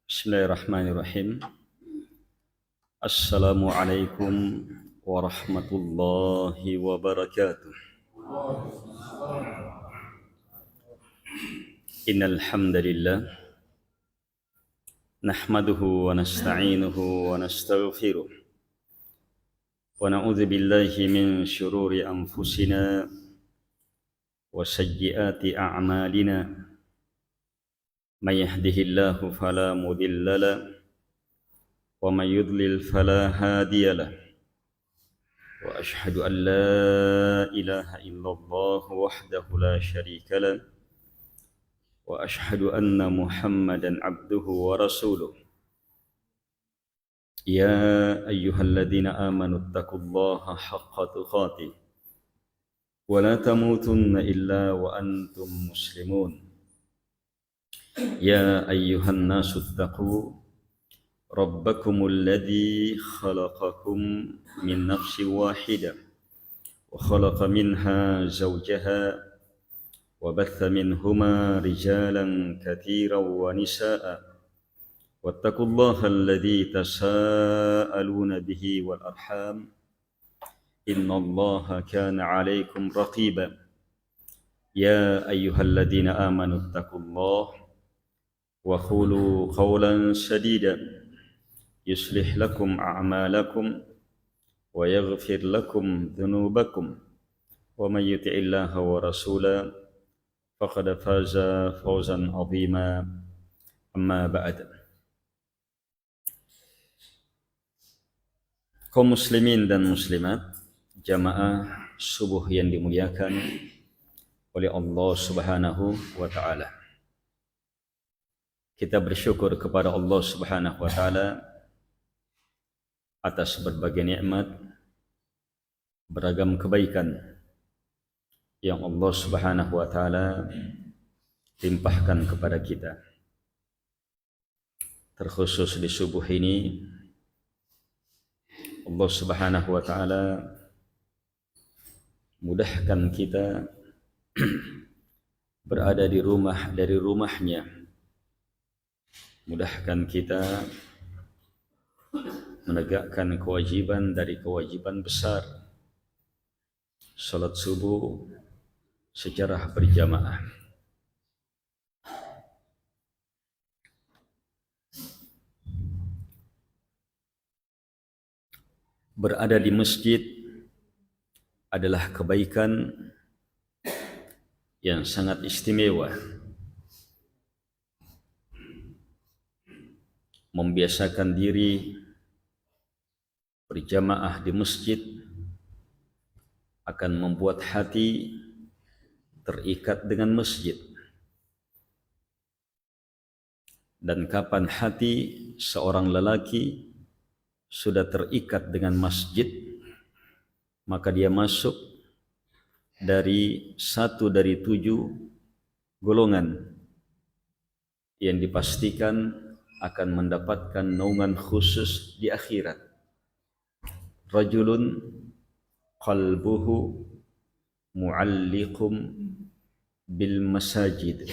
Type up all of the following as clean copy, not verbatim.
Bismillahirrahmanirrahim. Assalamualaikum warahmatullahi wabarakatuh. Innal hamdalillah nahmaduhu wa nasta'inuhu wa nastaghfiruh wa na'udzu billahi min shururi anfusina wa sayyiati a'malina. May yahdihillahu fala mudilla lahu wa may yudlil fala hadiya lahu. Wa ashhadu an la ilaha illallah wahdahu la syarika lahu wa ashhadu anna Muhammadan abduhu wa rasuluh. Ya ayyuhalladzina amanu taqullaha haqqa tuqatih wa la tamutunna illa wa antum muslimun. Ya ayyuhan nasu taqu rabbakumul ladzi khalaqakum min nafsin wahidah wa khalaqa minha zawjaha وبث منهما رجالا كثيرا ونساء واتقوا الله الذي تساءلون به والأرحام إن الله كان عليكم رقيبا يا أيها الذين آمنوا اتقوا الله وقولوا قولا سديدا يصلح لكم أعمالكم ويغفر لكم ذنوبكم ومن يطع الله ورسوله faqad faza fawzan 'azima. Amma ba'd. Kaum muslimin dan muslimat, jamaah subuh yang dimuliakan oleh Allah Subhanahu wa taala. Kita bersyukur kepada Allah Subhanahu wa taala atas berbagai nikmat, beragam kebaikan yang Allah Subhanahu wa taala limpahkan kepada kita. Terkhusus di subuh ini Allah Subhanahu wa taala mudahkan kita berada di rumah dari rumahnya. Mudahkan kita menegakkan kewajiban dari kewajiban besar, salat subuh secara berjamaah. Berada di masjid adalah kebaikan yang sangat istimewa. Membiasakan diri berjamaah di masjid akan membuat hati terikat dengan masjid. Dan kapan hati seorang lelaki sudah terikat dengan masjid, maka dia masuk dari satu dari 7 golongan yang dipastikan akan mendapatkan naungan khusus di akhirat. Rajulun qalbuhu mu'alliqum bil masajid.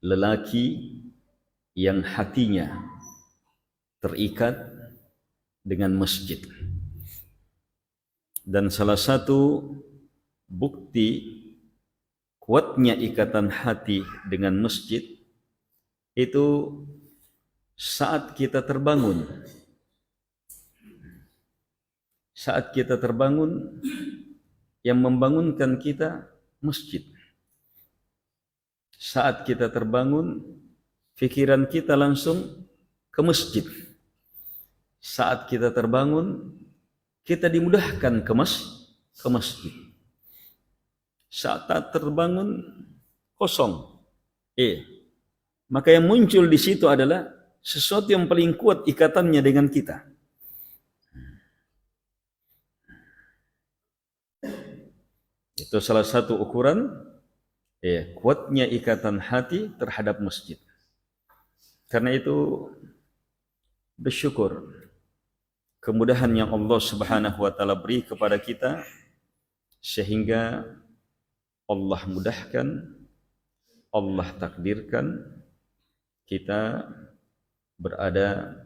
Lelaki yang hatinya terikat dengan masjid. Dan salah satu bukti kuatnya ikatan hati dengan masjid itu saat kita terbangun. Saat kita terbangun, yang membangunkan kita masjid. Saat kita terbangun, fikiran kita langsung ke masjid. Saat kita terbangun, kita dimudahkan ke masjid. Saat tak terbangun, kosong. Maka yang muncul di situ adalah sesuatu yang paling kuat ikatannya dengan kita. Itu salah satu ukuran kuatnya ikatan hati terhadap masjid. Karena itu bersyukur kemudahan yang Allah Subhanahu wa taala beri kepada kita sehingga Allah mudahkan, Allah takdirkan kita berada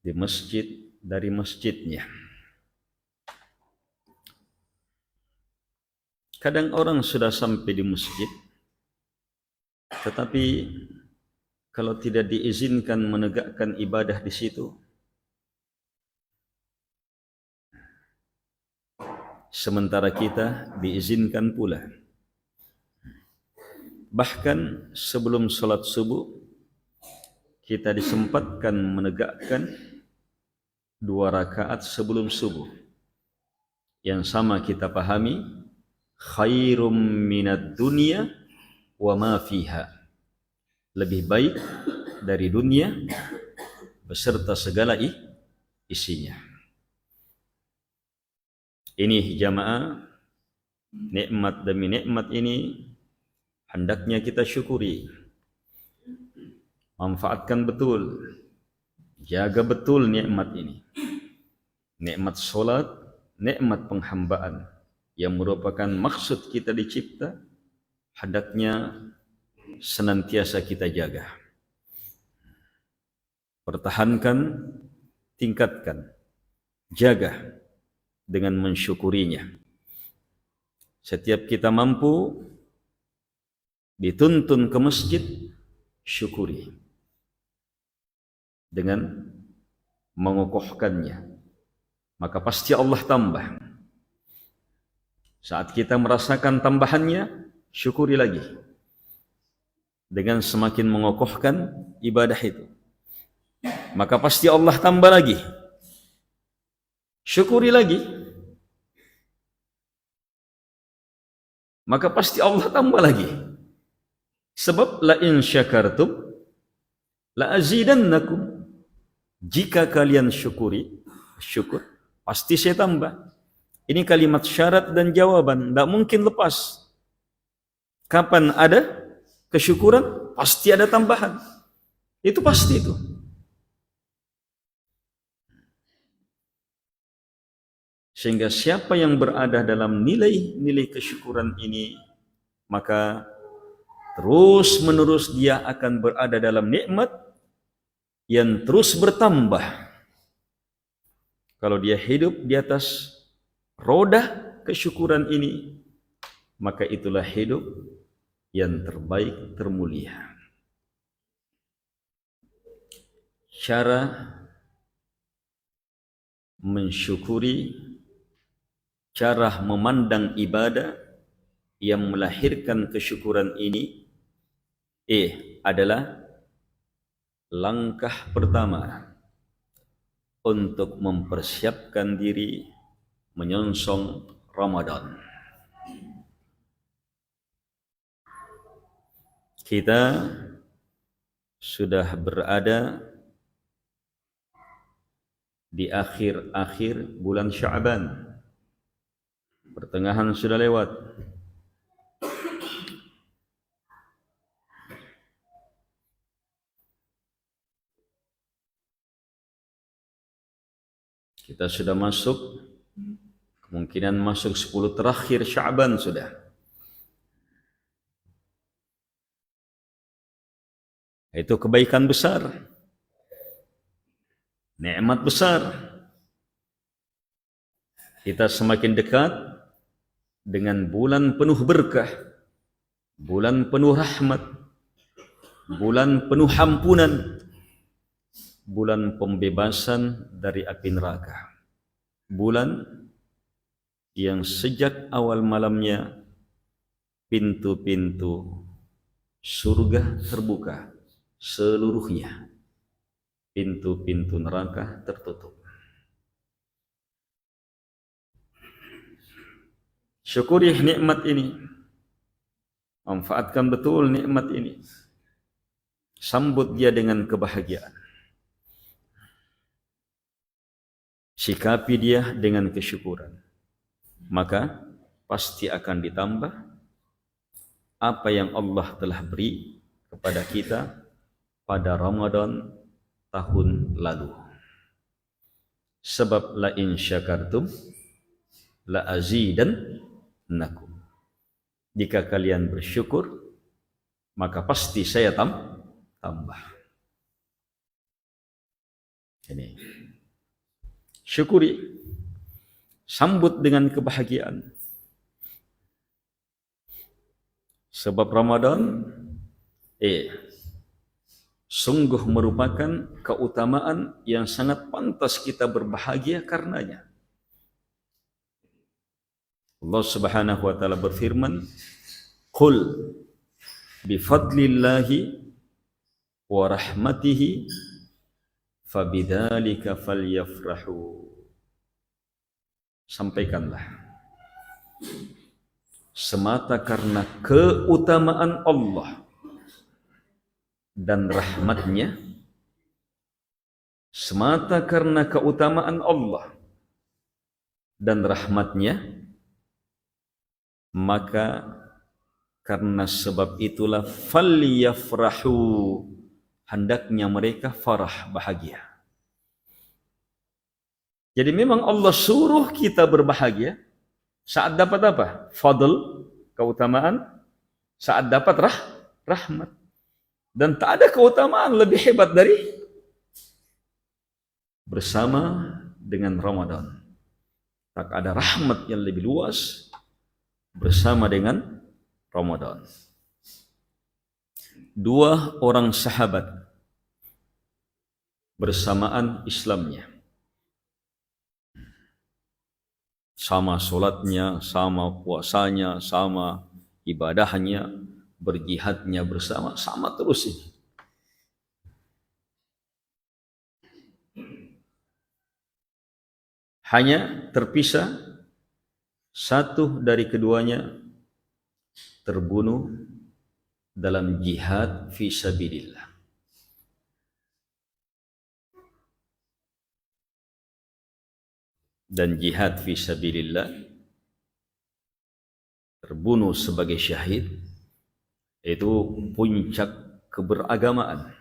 di masjid dari masjidnya. Kadang orang sudah sampai di masjid, tetapi kalau tidak diizinkan menegakkan ibadah di situ, sementara kita diizinkan pula. Bahkan sebelum sholat subuh, kita disempatkan menegakkan 2 rakaat sebelum subuh. Yang sama kita pahami, khairum minad dunya wa ma fiha. Lebih baik dari dunia beserta segala isinya. Ini jamaah, nikmat demi nikmat ini hendaknya kita syukuri. Manfaatkan betul, jaga betul nikmat ini. Nikmat solat, nikmat penghambaan yang merupakan maksud kita dicipta, hendaknya senantiasa kita jaga. Pertahankan, tingkatkan, jaga dengan mensyukurinya. Setiap kita mampu dituntun ke masjid, syukuri dengan mengokohkannya, maka pasti Allah tambah. Saat kita merasakan tambahannya, syukuri lagi dengan semakin mengokohkan ibadah itu, maka pasti Allah tambah lagi. Syukuri lagi, maka pasti Allah tambah lagi. Sebab la in syakartum la azidannakum. Jika kalian syukur, pasti saya tambah. Ini kalimat syarat dan jawaban, tidak mungkin lepas. Kapan ada kesyukuran, pasti ada tambahan. Itu pasti itu. Sehingga siapa yang berada dalam nilai-nilai kesyukuran ini, maka terus menerus dia akan berada dalam nikmat yang terus bertambah. Kalau dia hidup di atas roda kesyukuran ini, maka itulah hidup yang terbaik, termulia. Cara mensyukuri, cara memandang ibadah yang melahirkan kesyukuran ini adalah langkah pertama untuk mempersiapkan diri menyongsong Ramadan. Kita sudah berada di akhir-akhir bulan Sya'ban. Pertengahan sudah lewat. Kita sudah masuk, kemungkinan masuk 10 terakhir Sya'ban sudah. Itu kebaikan besar, nikmat besar. Kita semakin dekat dengan bulan penuh berkah, bulan penuh rahmat, bulan penuh ampunan, bulan pembebasan dari api neraka, bulan yang sejak awal malamnya pintu-pintu surga terbuka seluruhnya, pintu-pintu neraka tertutup. Syukuri nikmat ini, manfaatkan betul nikmat ini, sambut dia dengan kebahagiaan, sikapi dia dengan kesyukuran, maka pasti akan ditambah apa yang Allah telah beri kepada kita pada Ramadan tahun lalu. Sebab la in syakartum la azidannakum. Jika kalian bersyukur, maka pasti saya tambah. Ini. Syukuri. Sambut dengan kebahagiaan. Sebab Ramadan sungguh merupakan keutamaan yang sangat pantas kita berbahagia karenanya. Allah Subhanahu wa taala berfirman, "Qul bi fadlillahi wa rahmatihi fabidzalika falyafrahu." Sampaikanlah, semata karena keutamaan Allah dan rahmatnya, semata karena keutamaan Allah dan rahmatnya, maka karena sebab itulah falyafrahu, hendaknya mereka farah, bahagia. Jadi memang Allah suruh kita berbahagia saat dapat apa? Fadl, keutamaan, saat dapat rahmat. Dan tak ada keutamaan lebih hebat dari bersama dengan Ramadan. Tak ada rahmat yang lebih luas bersama dengan Ramadan. Dua orang sahabat bersamaan Islamnya. Sama solatnya, sama puasanya, sama ibadahnya, berjihadnya bersama, sama terus ini. Hanya terpisah satu dari keduanya terbunuh dalam jihad fi sabilillah. Dan jihad fi sabilillah, terbunuh sebagai syahid, itu puncak keberagamaan.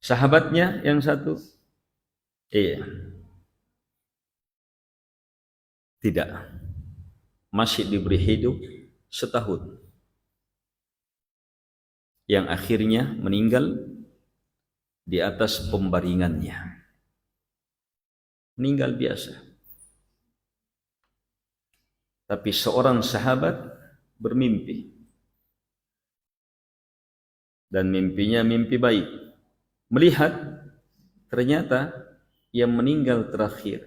Sahabatnya yang satu, tidak, masih diberi hidup setahun, yang akhirnya meninggal di atas pembaringannya. Meninggal biasa. Tapi seorang sahabat bermimpi. Dan mimpinya mimpi baik. Melihat ternyata yang meninggal terakhir,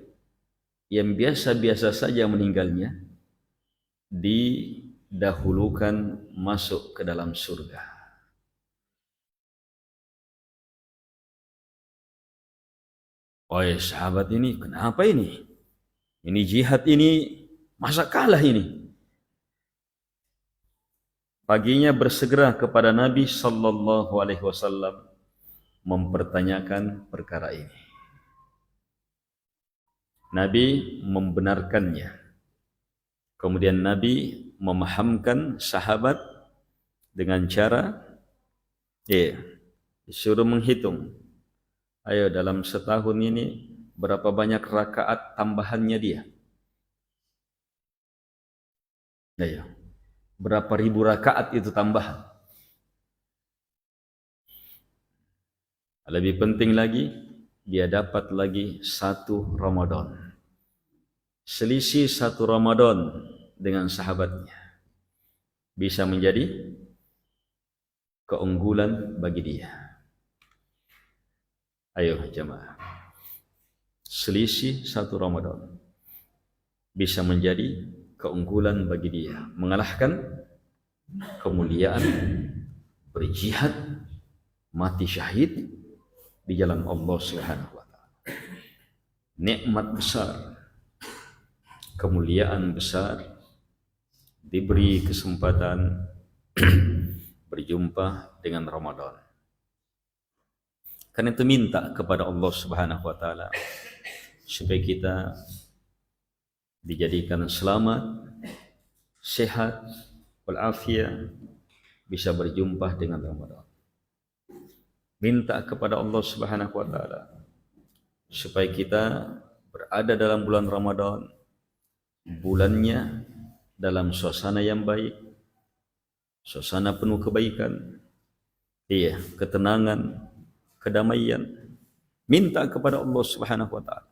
yang biasa-biasa saja meninggalnya, didahulukan masuk ke dalam surga. Oh sahabat ini, kenapa ini? Ini jihad ini, masa kalah ini? Paginya bersegera kepada Nabi sallallahu alaihi wasallam mempertanyakan perkara ini. Nabi membenarkannya. Kemudian Nabi memahamkan sahabat dengan cara disuruh menghitung. Ayo dalam setahun ini berapa banyak rakaat tambahannya dia? Ayo, berapa ribu rakaat itu tambahan? Lebih penting lagi, dia dapat lagi satu Ramadan. Selisih satu Ramadan dengan sahabatnya bisa menjadi keunggulan bagi dia. Ayo jemaah, selisih satu Ramadan bisa menjadi keunggulan bagi dia, mengalahkan kemuliaan berjihad, mati syahid di jalan Allah Subhanahu wa taala. Nikmat besar, kemuliaan besar, diberi kesempatan berjumpa dengan Ramadan. Karena itu minta kepada Allah Subhanahu wa taala supaya kita dijadikan selamat, sehat, walafiat, bisa berjumpa dengan Ramadan. Minta kepada Allah Subhanahu wa taala supaya kita berada dalam bulan Ramadan, bulannya dalam suasana yang baik, suasana penuh kebaikan, ketenangan, kedamaian. Minta kepada Allah Subhanahu wa taala.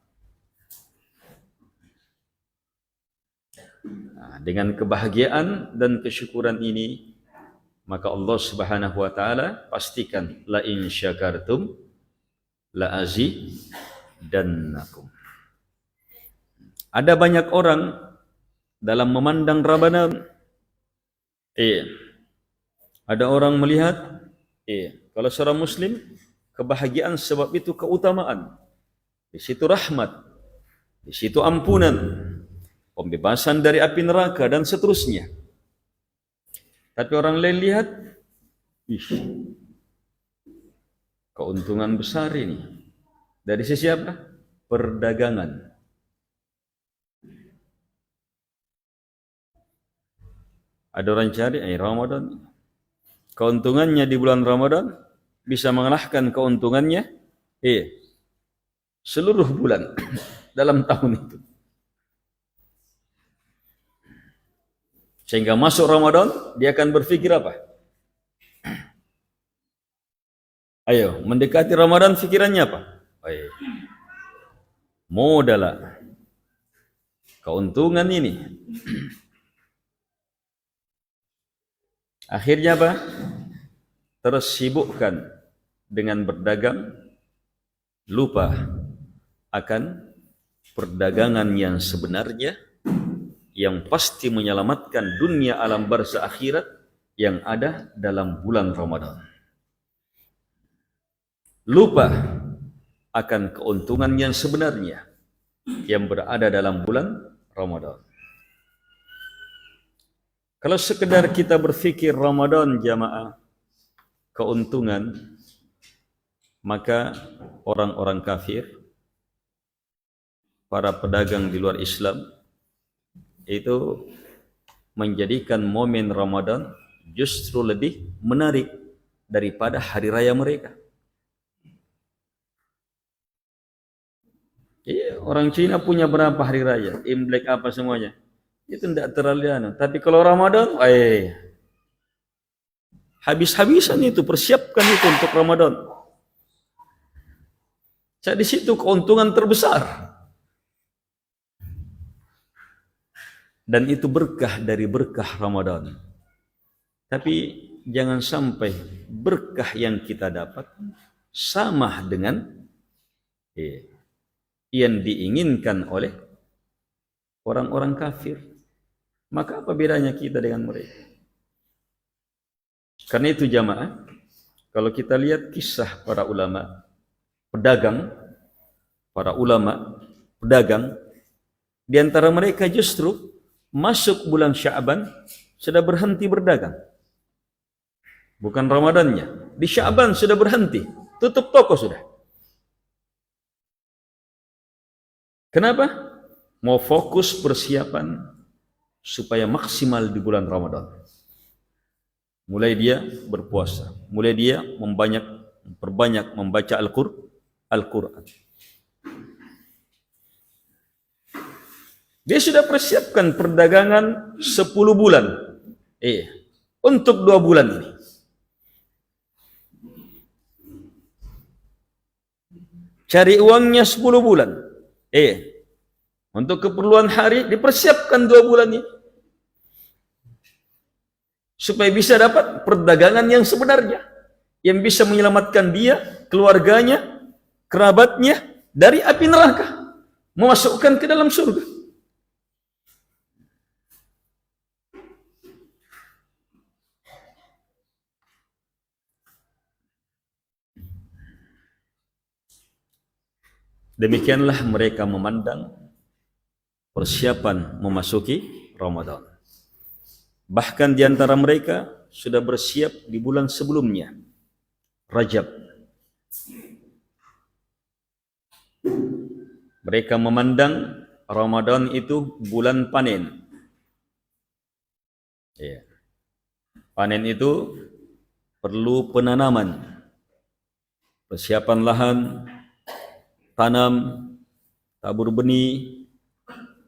Dengan kebahagiaan dan kesyukuran ini, maka Allah Subhanahu wa taala pastikan la in syakartum la azidannakum. Ada banyak orang dalam memandang Ramadan, ada orang melihat, kalau seorang muslim, kebahagiaan sebab itu keutamaan, di situ rahmat, di situ ampunan, pembebasan dari api neraka dan seterusnya. Tapi orang lain lihat, keuntungan besar ini. Dari sisi apa? Perdagangan. Ada orang cari Ramadan, keuntungannya di bulan Ramadan bisa mengalahkan keuntungannya seluruh bulan dalam tahun itu. Sehingga masuk Ramadan, dia akan berpikir apa? Ayo, mendekati Ramadan pikirannya apa? Modal keuntungan ini. Akhirnya apa? Tersibukkan dengan berdagang, lupa akan perdagangan yang sebenarnya, yang pasti menyelamatkan dunia alam barzakh akhirat yang ada dalam bulan Ramadan. Lupa akan keuntungan yang sebenarnya yang berada dalam bulan Ramadan. Kalau sekedar kita berfikir Ramadan jamaah keuntungan, maka orang-orang kafir, para pedagang di luar Islam, itu menjadikan momen Ramadan justru lebih menarik daripada hari raya mereka. Orang Cina punya berapa hari raya, Imlek apa semuanya, itu tidak terlalu aneh. Tapi kalau Ramadan, habis-habisan itu, persiapkan itu untuk Ramadan. Jadi di situ keuntungan terbesar. Dan itu berkah dari berkah Ramadan. Tapi jangan sampai berkah yang kita dapat sama dengan yang diinginkan oleh orang-orang kafir. Maka apa bedanya kita dengan mereka? Karena itu jamaah, kalau kita lihat kisah para ulama pedagang, di antara mereka justru masuk bulan Sya'ban sudah berhenti berdagang. Bukan Ramadannya, di Sya'ban sudah berhenti, tutup toko sudah. Kenapa? Mau fokus persiapan supaya maksimal di bulan Ramadan. Mulai dia berpuasa, mulai dia memperbanyak membaca Al-Quran. Dia sudah persiapkan perdagangan 10 bulan. Untuk 2 bulan ini. Cari uangnya 10 bulan. Untuk keperluan hari dipersiapkan 2 bulan ini. Supaya bisa dapat perdagangan yang sebenarnya, yang bisa menyelamatkan dia, keluarganya, kerabatnya dari api neraka, memasukkan ke dalam surga. Demikianlah mereka memandang persiapan memasuki Ramadan. Bahkan di antara mereka sudah bersiap di bulan sebelumnya, Rajab. Mereka memandang Ramadan itu bulan panen. Ya. Panen itu perlu penanaman, persiapan lahan, tanam, tabur benih,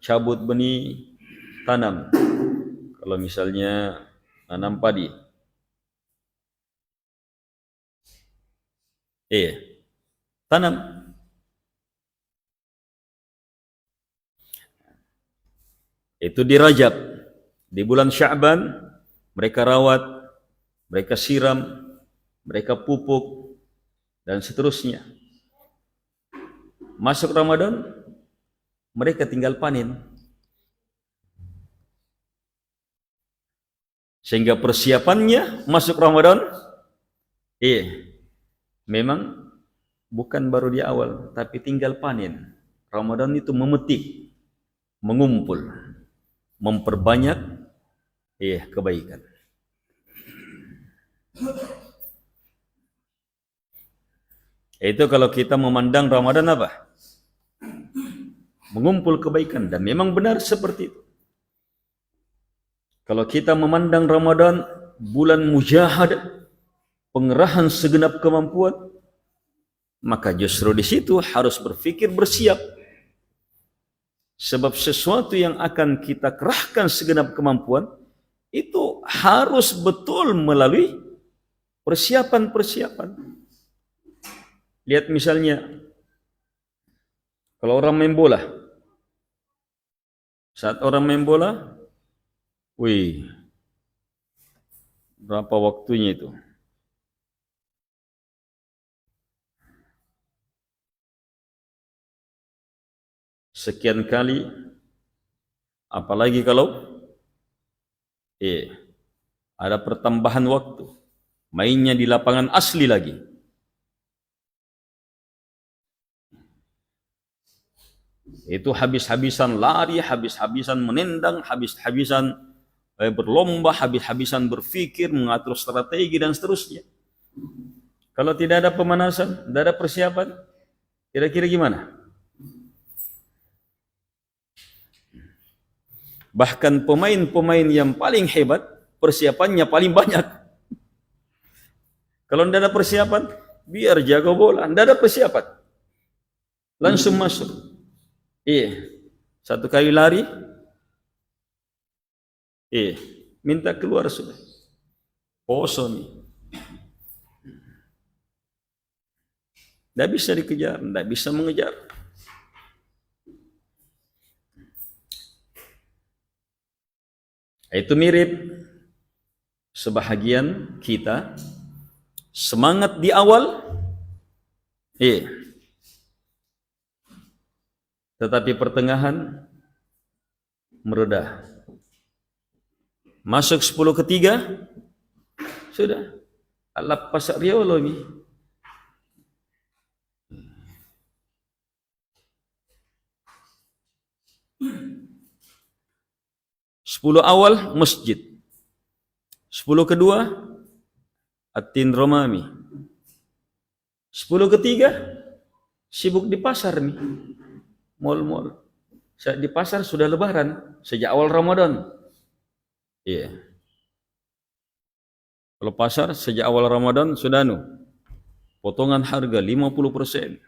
cabut benih, tanam. Kalau misalnya nanam padi, tanam. Itu di Rajab. Di bulan Sya'ban mereka rawat, mereka siram, mereka pupuk, dan seterusnya. Masuk Ramadan, mereka tinggal panen. Sehingga persiapannya masuk Ramadan, memang bukan baru di awal, tapi tinggal panen. Ramadan itu memetik, mengumpul, memperbanyak kebaikan. Itu kalau kita memandang Ramadan apa? Mengumpul kebaikan, dan memang benar seperti itu. Kalau kita memandang Ramadan bulan mujahadah, pengerahan segenap kemampuan, maka justru di situ harus berpikir bersiap. Sebab sesuatu yang akan kita kerahkan segenap kemampuan itu harus betul melalui persiapan-persiapan. Lihat misalnya, kalau orang main bola, saat orang main bola, berapa waktunya itu? Sekian kali, apalagi kalau ada pertambahan waktu, mainnya di lapangan asli lagi. Itu habis-habisan lari, habis-habisan menendang, habis-habisan berlomba, habis-habisan berpikir, mengatur strategi, dan seterusnya. Kalau tidak ada pemanasan, tidak ada persiapan, kira-kira gimana? Bahkan pemain-pemain yang paling hebat, persiapannya paling banyak. Kalau tidak ada persiapan, biar jago bola, tidak ada persiapan, langsung masuk. Satu kali lari, minta keluar sudah. Kosong nih. Tidak bisa dikejar, tidak bisa mengejar. Itu mirip sebahagian kita semangat di awal, tetapi pertengahan meredah. Masuk 10/3, sudah alap pasak riolo ni. Sepuluh awal masjid, 10 kedua atin romami, 10/3 sibuk di pasar nih, mal-mal. Di pasar sudah lebaran sejak awal Ramadan. Kalau pasar sejak awal Ramadan sudah potongan harga 50%.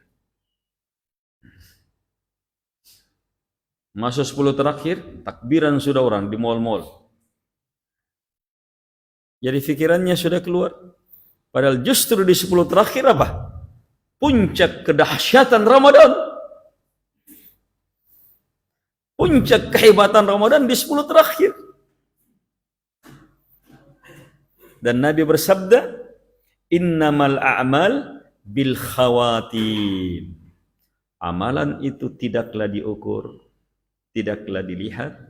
Masuk 10 terakhir, takbiran sudah orang di mal-mal. Jadi pikirannya sudah keluar. Padahal justru di 10 terakhir apa? Puncak kedahsyatan Ramadan. Puncak kehebatan Ramadan di 10 terakhir. Dan Nabi bersabda, innamal a'mal bil khawatim. Amalan itu tidaklah diukur, tidaklah dilihat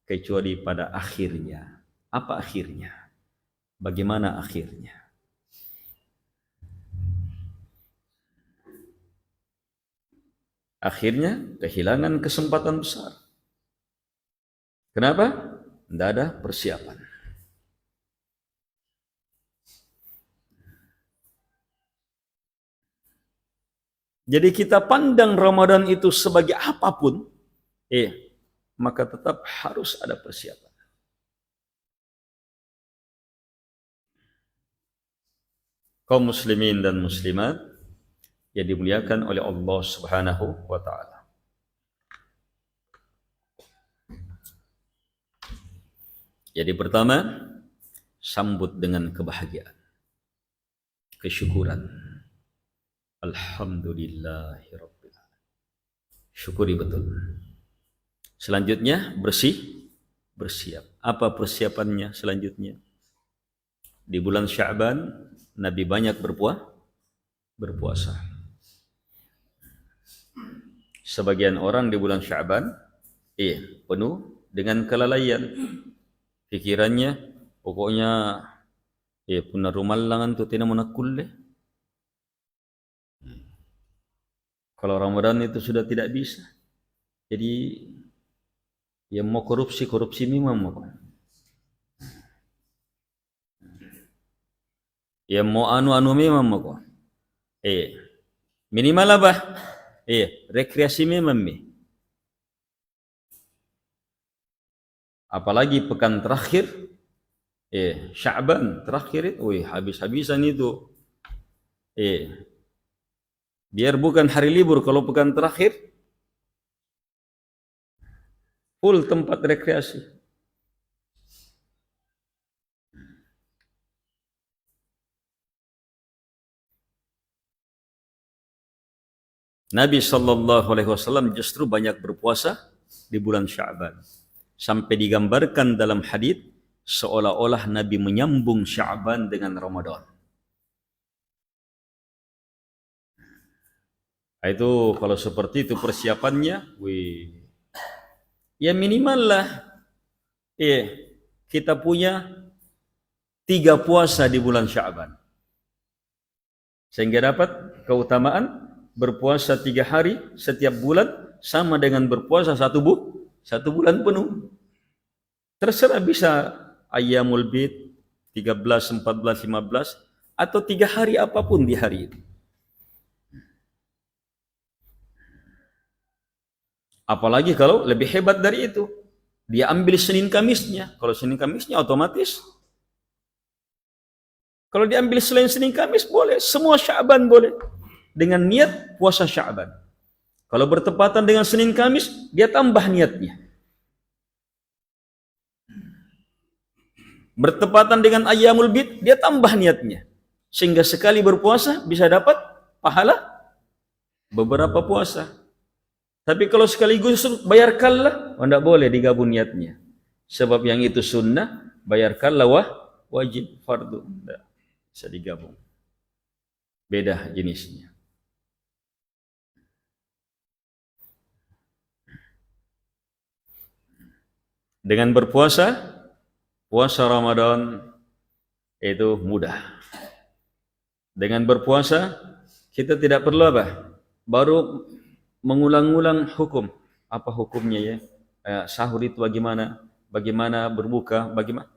kecuali pada akhirnya. Apa akhirnya? Bagaimana akhirnya? Akhirnya kehilangan kesempatan besar. Kenapa? Tidak ada persiapan. Jadi kita pandang Ramadan itu sebagai apapun, maka tetap harus ada persiapan. Kaum muslimin dan muslimat yang dimuliakan oleh Allah Subhanahu wa taala. Jadi pertama, sambut dengan kebahagiaan, kesyukuran. Alhamdulillahirabbil alamin. Syukuri betul. Selanjutnya bersiap. Apa persiapannya selanjutnya? Di bulan Sya'ban Nabi banyak berpuasa. Sebagian orang di bulan Sya'ban penuh dengan kelalaian. Pikirannya pokoknya punna rumallangan tu tina munakulle. Kalau Ramadan itu sudah tidak bisa. Jadi yang mau korupsi memang mau. Yang mau anu memang mau. Minimal apa? Rekreasi memang apalagi pekan terakhir Sya'ban terakhir itu habis-habisan itu biar bukan hari libur, kalau pekan terakhir full tempat rekreasi. Nabi SAW justru banyak berpuasa di bulan Sya'ban. Sampai digambarkan dalam hadits seolah-olah Nabi menyambung Sya'ban dengan Ramadan. Itu kalau seperti itu persiapannya, ya minimal lah kita punya 3 puasa di bulan Sya'ban. Sehingga dapat keutamaan berpuasa 3 hari setiap bulan sama dengan berpuasa satu bulan penuh. Terserah bisa Ayyamul Bid 13, 14, 15 atau 3 hari apapun di hari itu. Apalagi kalau lebih hebat dari itu, dia ambil Senin Kamisnya. Kalau Senin Kamisnya otomatis. Kalau diambil selain Senin Kamis boleh, semua Sya'ban boleh. Dengan niat puasa Sya'ban. Kalau bertepatan dengan Senin Kamis, dia tambah niatnya. Bertepatan dengan Ayyamul Bid, dia tambah niatnya. Sehingga sekali berpuasa bisa dapat pahala beberapa puasa. Tapi kalau sekaligus bayarkanlah, tidak boleh digabung niatnya. Sebab yang itu sunnah, bayarkanlah wajib fardu. Tidak bisa digabung. Beda jenisnya. Dengan berpuasa, puasa Ramadan itu mudah. Dengan berpuasa, kita tidak perlu apa? Baru mengulang-ulang hukum. Apa hukumnya ya? Sahur itu bagaimana? Bagaimana berbuka? Bagaimana?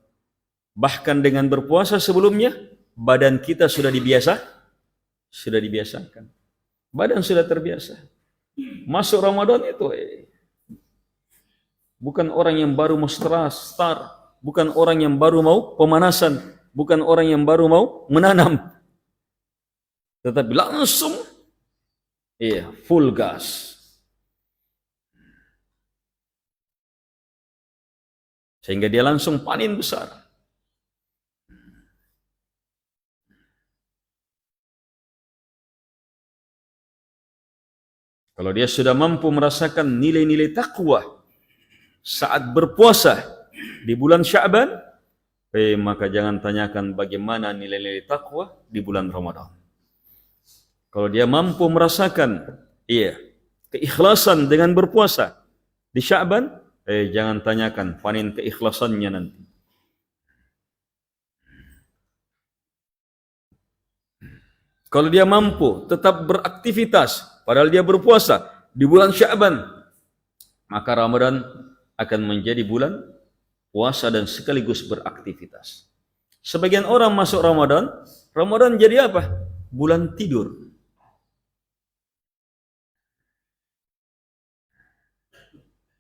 Bahkan dengan berpuasa sebelumnya, badan kita sudah dibiasakan. Badan sudah terbiasa. Masuk Ramadan itu bukan orang yang baru mau start, bukan orang yang baru mau pemanasan, bukan orang yang baru mau menanam. Tetapi langsung full gas. Sehingga dia langsung panen besar. Kalau dia sudah mampu merasakan nilai-nilai takwa saat berpuasa di bulan Sya'ban, maka jangan tanyakan bagaimana nilai-nilai takwa di bulan Ramadan. Kalau dia mampu merasakan keikhlasan dengan berpuasa di Sya'ban, jangan tanyakan panen keikhlasannya nanti. Kalau dia mampu tetap beraktivitas padahal dia berpuasa di bulan Sya'ban, maka Ramadan akan menjadi bulan puasa dan sekaligus beraktivitas. Sebagian orang masuk Ramadan jadi apa? Bulan tidur.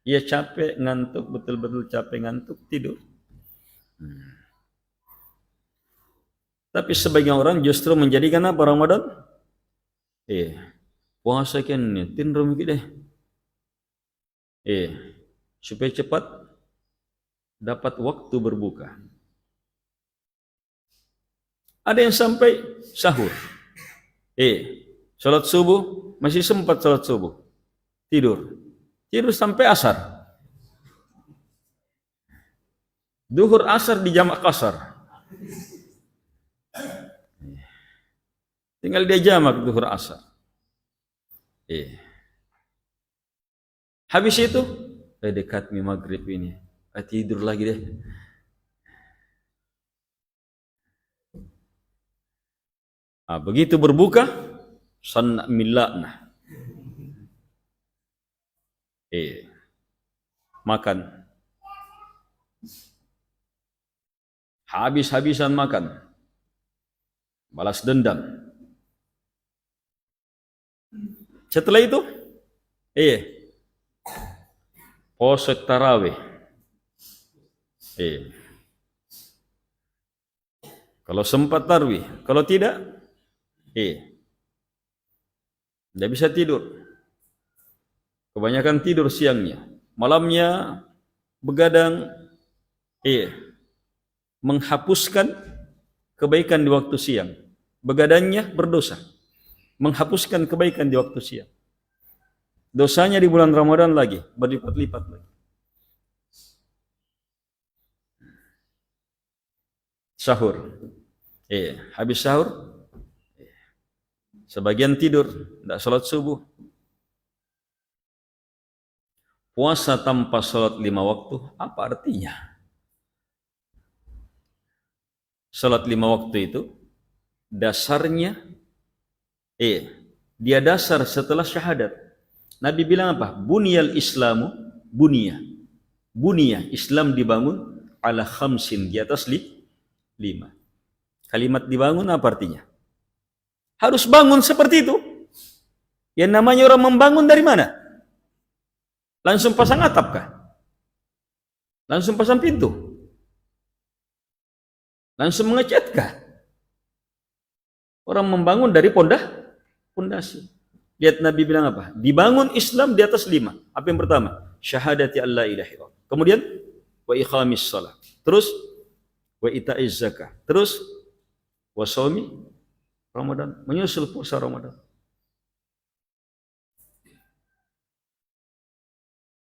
Ia capek, ngantuk, betul-betul capek, ngantuk, tidur. Tapi sebagian orang justru menjadikan apa Ramadan? Puasa kan tinrom deh. Supaya cepat dapat waktu berbuka. Ada yang sampai sahur. Salat subuh, masih sempat salat subuh. Tidur sampai asar. Duhur asar di jamak kasar. Tinggal dia jamak duhur asar. Habis itu, dekat maghrib ini. Tidur lagi deh. Begitu berbuka, sanna milla'na. Makan. Habis-habisan makan. Balas dendam. Setelah itu, puasa tarawih. Kalau sempat tarawih, kalau tidak, tidak bisa tidur. Kebanyakan tidur siangnya, malamnya begadang, menghapuskan kebaikan di waktu siang. Begadangnya berdosa, menghapuskan kebaikan di waktu siang. Dosanya di bulan Ramadan lagi berlipat-lipat lagi. Sahur, habis sahur, sebagian tidur, tidak salat subuh. Puasa tanpa salat 5 waktu, apa artinya? Salat 5 waktu itu dasarnya, dia dasar setelah syahadat. Nabi bilang apa? Buniyal Islamu, buniyah Islam dibangun ala khamsin, di atas 5. Kalimat dibangun apa artinya? Harus bangun seperti itu. Yang namanya orang membangun dari mana? Langsung pasang atap kah? Langsung pasang pintu? Langsung mengecat kah? Orang membangun dari pondasi. Lihat Nabi bilang apa? Dibangun Islam di atas 5. Apa yang pertama? Syahadati alla ilaha illallah. Kemudian wa iqamis shalah. Terus wa ita'iz zakah. Terus wa shaumi Ramadan, menyusul puasa Ramadan.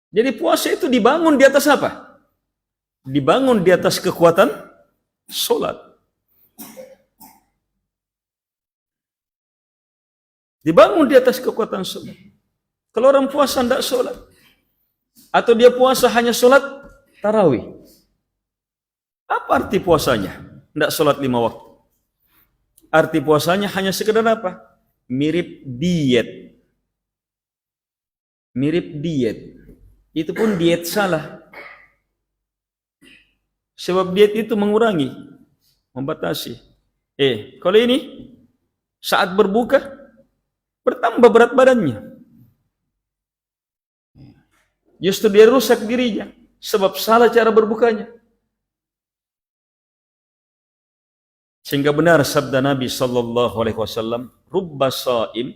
Jadi puasa itu dibangun di atas apa? Dibangun di atas kekuatan solat. Dibangun di atas kekuatan solat. Kalau orang puasa tidak solat, atau dia puasa hanya solat tarawih, apa arti puasanya? Tidak solat 5 waktu. Arti puasanya hanya sekedar apa? Mirip diet. Mirip diet. Itu pun diet salah. Sebab diet itu mengurangi, membatasi. Kalau ini saat berbuka bertambah berat badannya. Justru dia rusak dirinya sebab salah cara berbukanya. Sehingga benar sabda Nabi sallallahu alaihi wasallam, "Rubba sha'im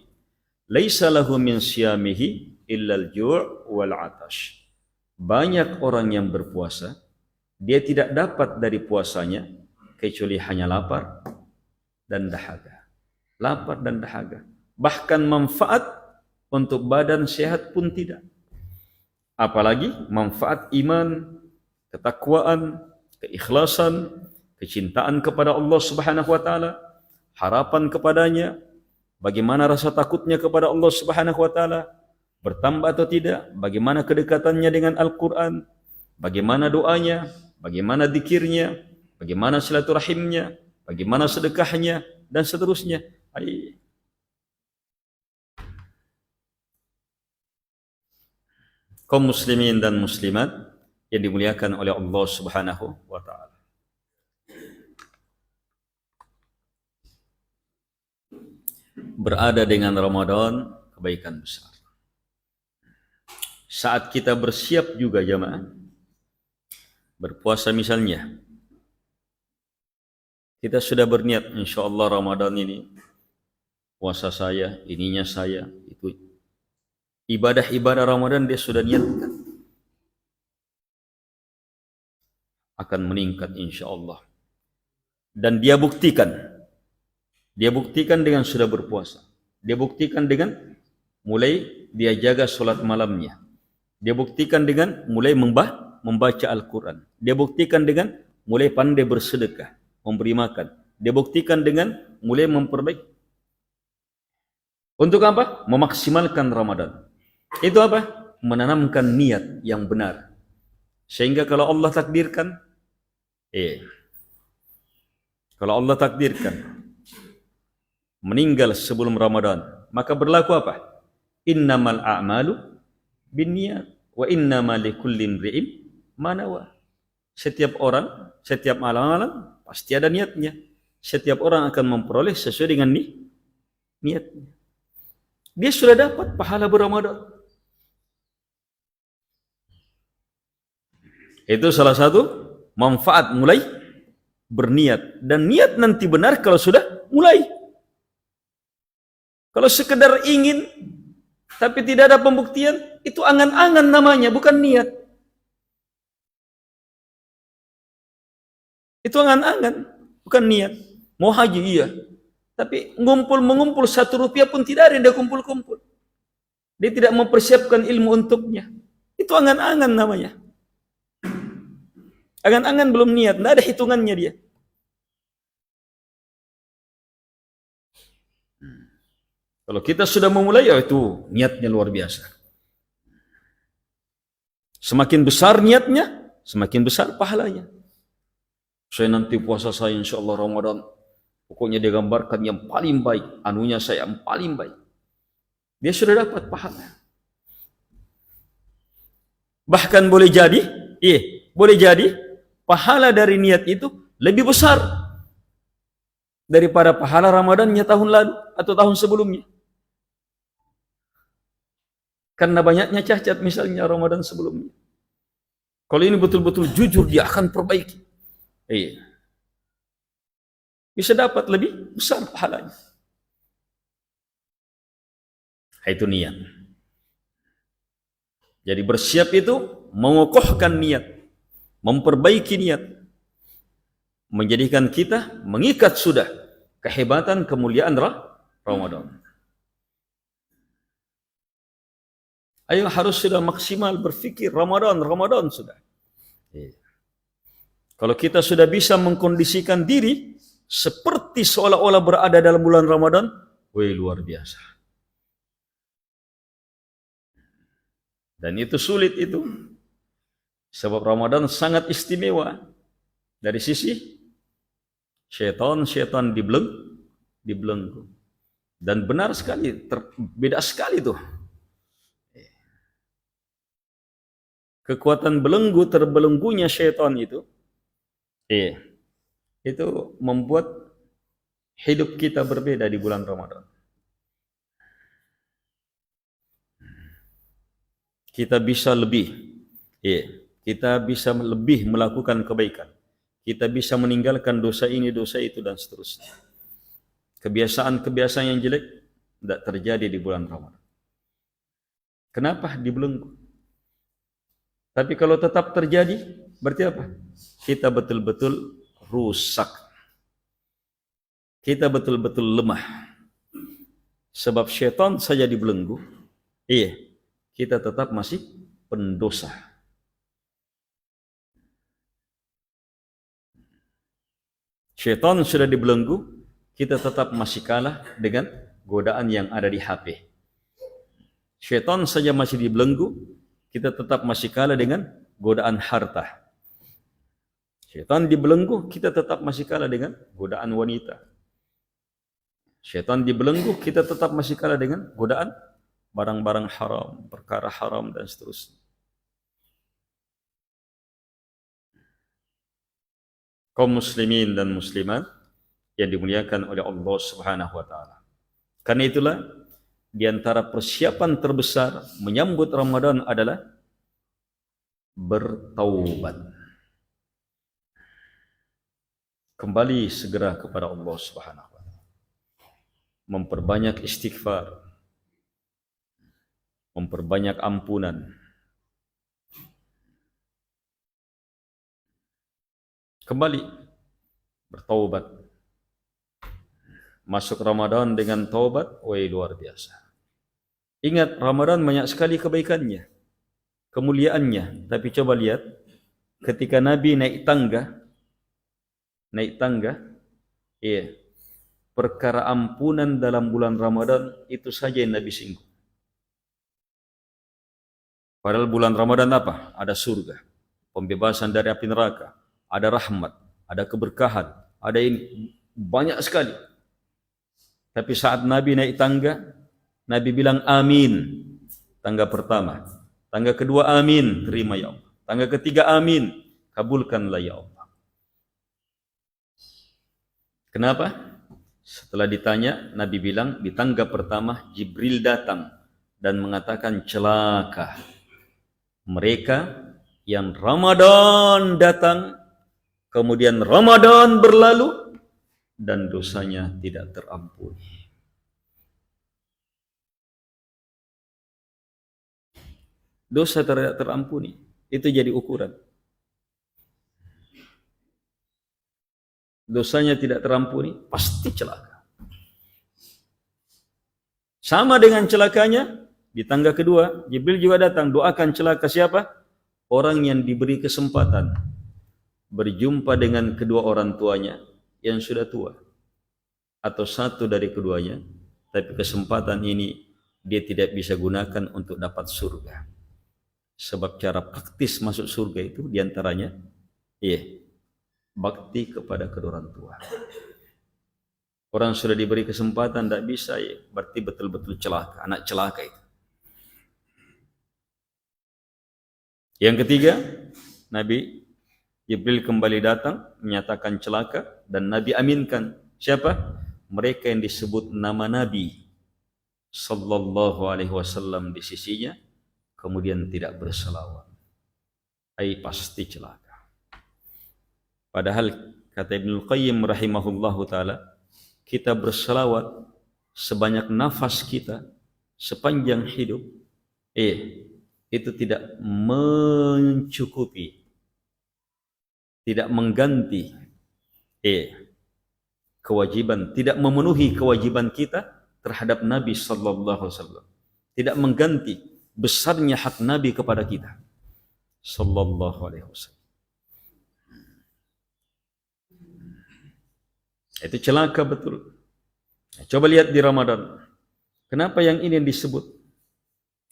laisa lahu min siyamihi illa al-ju' wal 'atash." Banyak orang yang berpuasa, dia tidak dapat dari puasanya kecuali hanya lapar dan dahaga. Lapar dan dahaga. Bahkan manfaat untuk badan sehat pun tidak. Apalagi manfaat iman, ketakwaan, keikhlasan, kecintaan kepada Allah Subhanahu wa taala, harapan kepadanya, bagaimana rasa takutnya kepada Allah Subhanahu wa taala, bertambah atau tidak, bagaimana kedekatannya dengan Al-Qur'an, bagaimana doanya, bagaimana zikirnya, bagaimana silaturahimnya, bagaimana sedekahnya dan seterusnya. Kaum muslimin dan muslimat yang dimuliakan oleh Allah Subhanahu wa taala. Berada dengan Ramadan kebaikan besar. saat kita bersiap juga jamaah, berpuasa misalnya, kita sudah berniat, insya Allah Ramadan ini, puasa saya, ininya saya, itu ibadah-ibadah Ramadan dia sudah niatkan, akan meningkat insya Allah. Dan dia buktikan dengan sudah berpuasa, dia buktikan dengan mulai dia jaga solat malamnya, dia buktikan dengan mulai membaca Al-Quran, dia buktikan dengan mulai pandai bersedekah, memberi makan, dia buktikan dengan mulai memperbaiki. Untuk apa? Memaksimalkan Ramadan. Itu apa? Menanamkan niat yang benar, sehingga kalau Allah takdirkan, kalau Allah takdirkan meninggal sebelum Ramadan, maka berlaku apa? Innamal a'malu binniyat wa innamal likulli imri'in ma nawa. Setiap orang, setiap malam pasti ada niatnya. Setiap orang akan memperoleh sesuai dengan niatnya. Dia sudah dapat pahala berRamadan. Itu salah satu manfaat mulai berniat, dan niat nanti benar kalau sudah mulai. Kalau sekedar ingin tapi tidak ada pembuktian, itu angan-angan namanya, bukan niat. Itu angan-angan, bukan niat. Mau haji iya, tapi mengumpul 1 rupiah pun tidak ada yang dia kumpul-kumpul. Dia tidak mempersiapkan ilmu untuknya. Itu angan-angan namanya. Angan-angan belum niat, tidak ada hitungannya dia. Kalau kita sudah memulai, ya itu niatnya luar biasa. Semakin besar niatnya, semakin besar pahalanya. Saya nanti puasa saya insya Allah Ramadan, pokoknya dia gambarkan yang paling baik, anunya saya yang paling baik. Dia sudah dapat pahala. Bahkan boleh jadi pahala dari niat itu lebih besar daripada pahala Ramadannya tahun lalu atau tahun sebelumnya. Karena banyaknya cacat misalnya Ramadan sebelumnya. Kalau ini betul-betul jujur, dia akan perbaiki. Bisa dapat lebih besar pahalanya. Itu niat. Jadi bersiap itu mengokohkan niat, memperbaiki niat, menjadikan kita mengikat sudah kehebatan kemuliaan Ramadan. Ayo harus sudah maksimal berfikir Ramadan sudah. Kalau kita sudah bisa mengkondisikan diri seperti seolah-olah berada dalam bulan Ramadan, luar biasa. Dan itu sulit itu. Sebab Ramadan sangat istimewa dari sisi syaitan dibelenggu. Dan benar sekali, beda sekali tuh. Kekuatan terbelenggunya syaitan itu membuat hidup kita berbeda di bulan Ramadan. Kita bisa lebih melakukan kebaikan. Kita bisa meninggalkan dosa ini, dosa itu, dan seterusnya. Kebiasaan-kebiasaan yang jelek tidak terjadi di bulan Ramadan. Kenapa? Dibelenggu. Tapi kalau tetap terjadi, berarti apa? Kita betul-betul rusak. Kita betul-betul lemah. Sebab syaitan saja dibelenggu, kita tetap masih pendosa. Syaitan sudah dibelenggu, kita tetap masih kalah dengan godaan yang ada di HP. Syaitan saja masih dibelenggu, kita tetap masih kalah dengan godaan harta. Syaitan dibelenggu, kita tetap masih kalah dengan godaan wanita. Syaitan dibelenggu, kita tetap masih kalah dengan godaan barang-barang haram, perkara haram, dan seterusnya. Kaum muslimin dan muslimat yang dimuliakan oleh Allah Subhanahu wa taala. Karena itulah di antara persiapan terbesar menyambut Ramadan adalah bertaubat. Kembali segera kepada Allah Subhanahu wa taala. Memperbanyak istighfar, memperbanyak ampunan. Kembali bertaubat. Masuk Ramadan dengan taubat, luar biasa. Ingat, Ramadan banyak sekali kebaikannya, kemuliaannya. Tapi coba lihat, ketika Nabi naik tangga, perkara ampunan dalam bulan Ramadan itu saja yang Nabi singgung. Padahal bulan Ramadan apa? Ada surga, pembebasan dari api neraka, ada rahmat, ada keberkahan, ada ini banyak sekali. Tapi saat Nabi naik tangga, Nabi bilang amin. Tangga pertama, tangga kedua amin, terima ya Allah. Tangga ketiga amin, kabulkanlah ya Allah. Kenapa? Setelah ditanya, Nabi bilang di tangga pertama Jibril datang dan mengatakan celaka mereka yang Ramadan datang, kemudian Ramadan berlalu dan dosanya tidak terampuni. Dosa tidak terampuni, itu jadi ukuran. Dosanya tidak terampuni, pasti celaka. Sama dengan celakanya, di tangga kedua, Jibril juga datang, doakan celaka siapa? Orang yang diberi kesempatan berjumpa dengan kedua orang tuanya yang sudah tua, atau satu dari keduanya, tapi kesempatan ini dia tidak bisa gunakan untuk dapat surga. Sebab cara praktis masuk surga itu diantaranya bakti kepada kedua orang tua. Orang sudah diberi kesempatan tidak bisa, berarti betul-betul celaka, anak celaka itu. Yang ketiga, Nabi Jibril kembali datang menyatakan celaka dan Nabi aminkan. Siapa? Mereka yang disebut nama Nabi sallallahu alaihi wasallam di sisinya, kemudian tidak berselawat. Pasti celaka. Padahal kata Ibnu Qayyim rahimahullahu taala, kita berselawat sebanyak nafas kita sepanjang hidup, itu tidak mencukupi, tidak mengganti kewajiban, tidak memenuhi kewajiban kita terhadap Nabi sallallahu alaihi wasallam, tidak mengganti besarnya hak Nabi kepada kita sallallahu alaihi wasallam. Itu celaka betul. Coba lihat di Ramadan. Kenapa yang ini disebut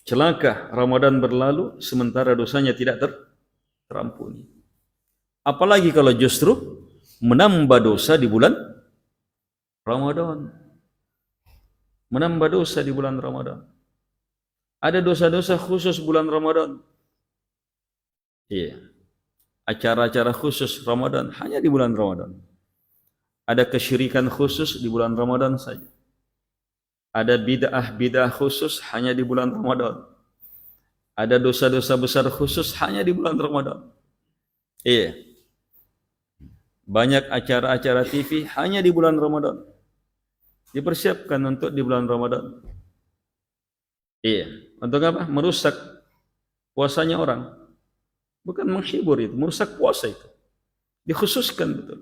celaka? Ramadan berlalu sementara dosanya tidak terampuni. Apalagi kalau justru menambah dosa di bulan Ramadan. Menambah dosa di bulan Ramadan. Ada dosa-dosa khusus bulan Ramadan. Acara-acara khusus Ramadan hanya di bulan Ramadan. Ada kesyirikan khusus di bulan Ramadan saja. Ada bid'ah khusus hanya di bulan Ramadan. Ada dosa-dosa besar khusus hanya di bulan Ramadan. Banyak acara-acara TV hanya di bulan Ramadan. Dipersiapkan untuk di bulan Ramadan. Untuk apa? Merusak puasanya orang. Bukan menghibur itu, merusak puasa itu. Dikhususkan betul.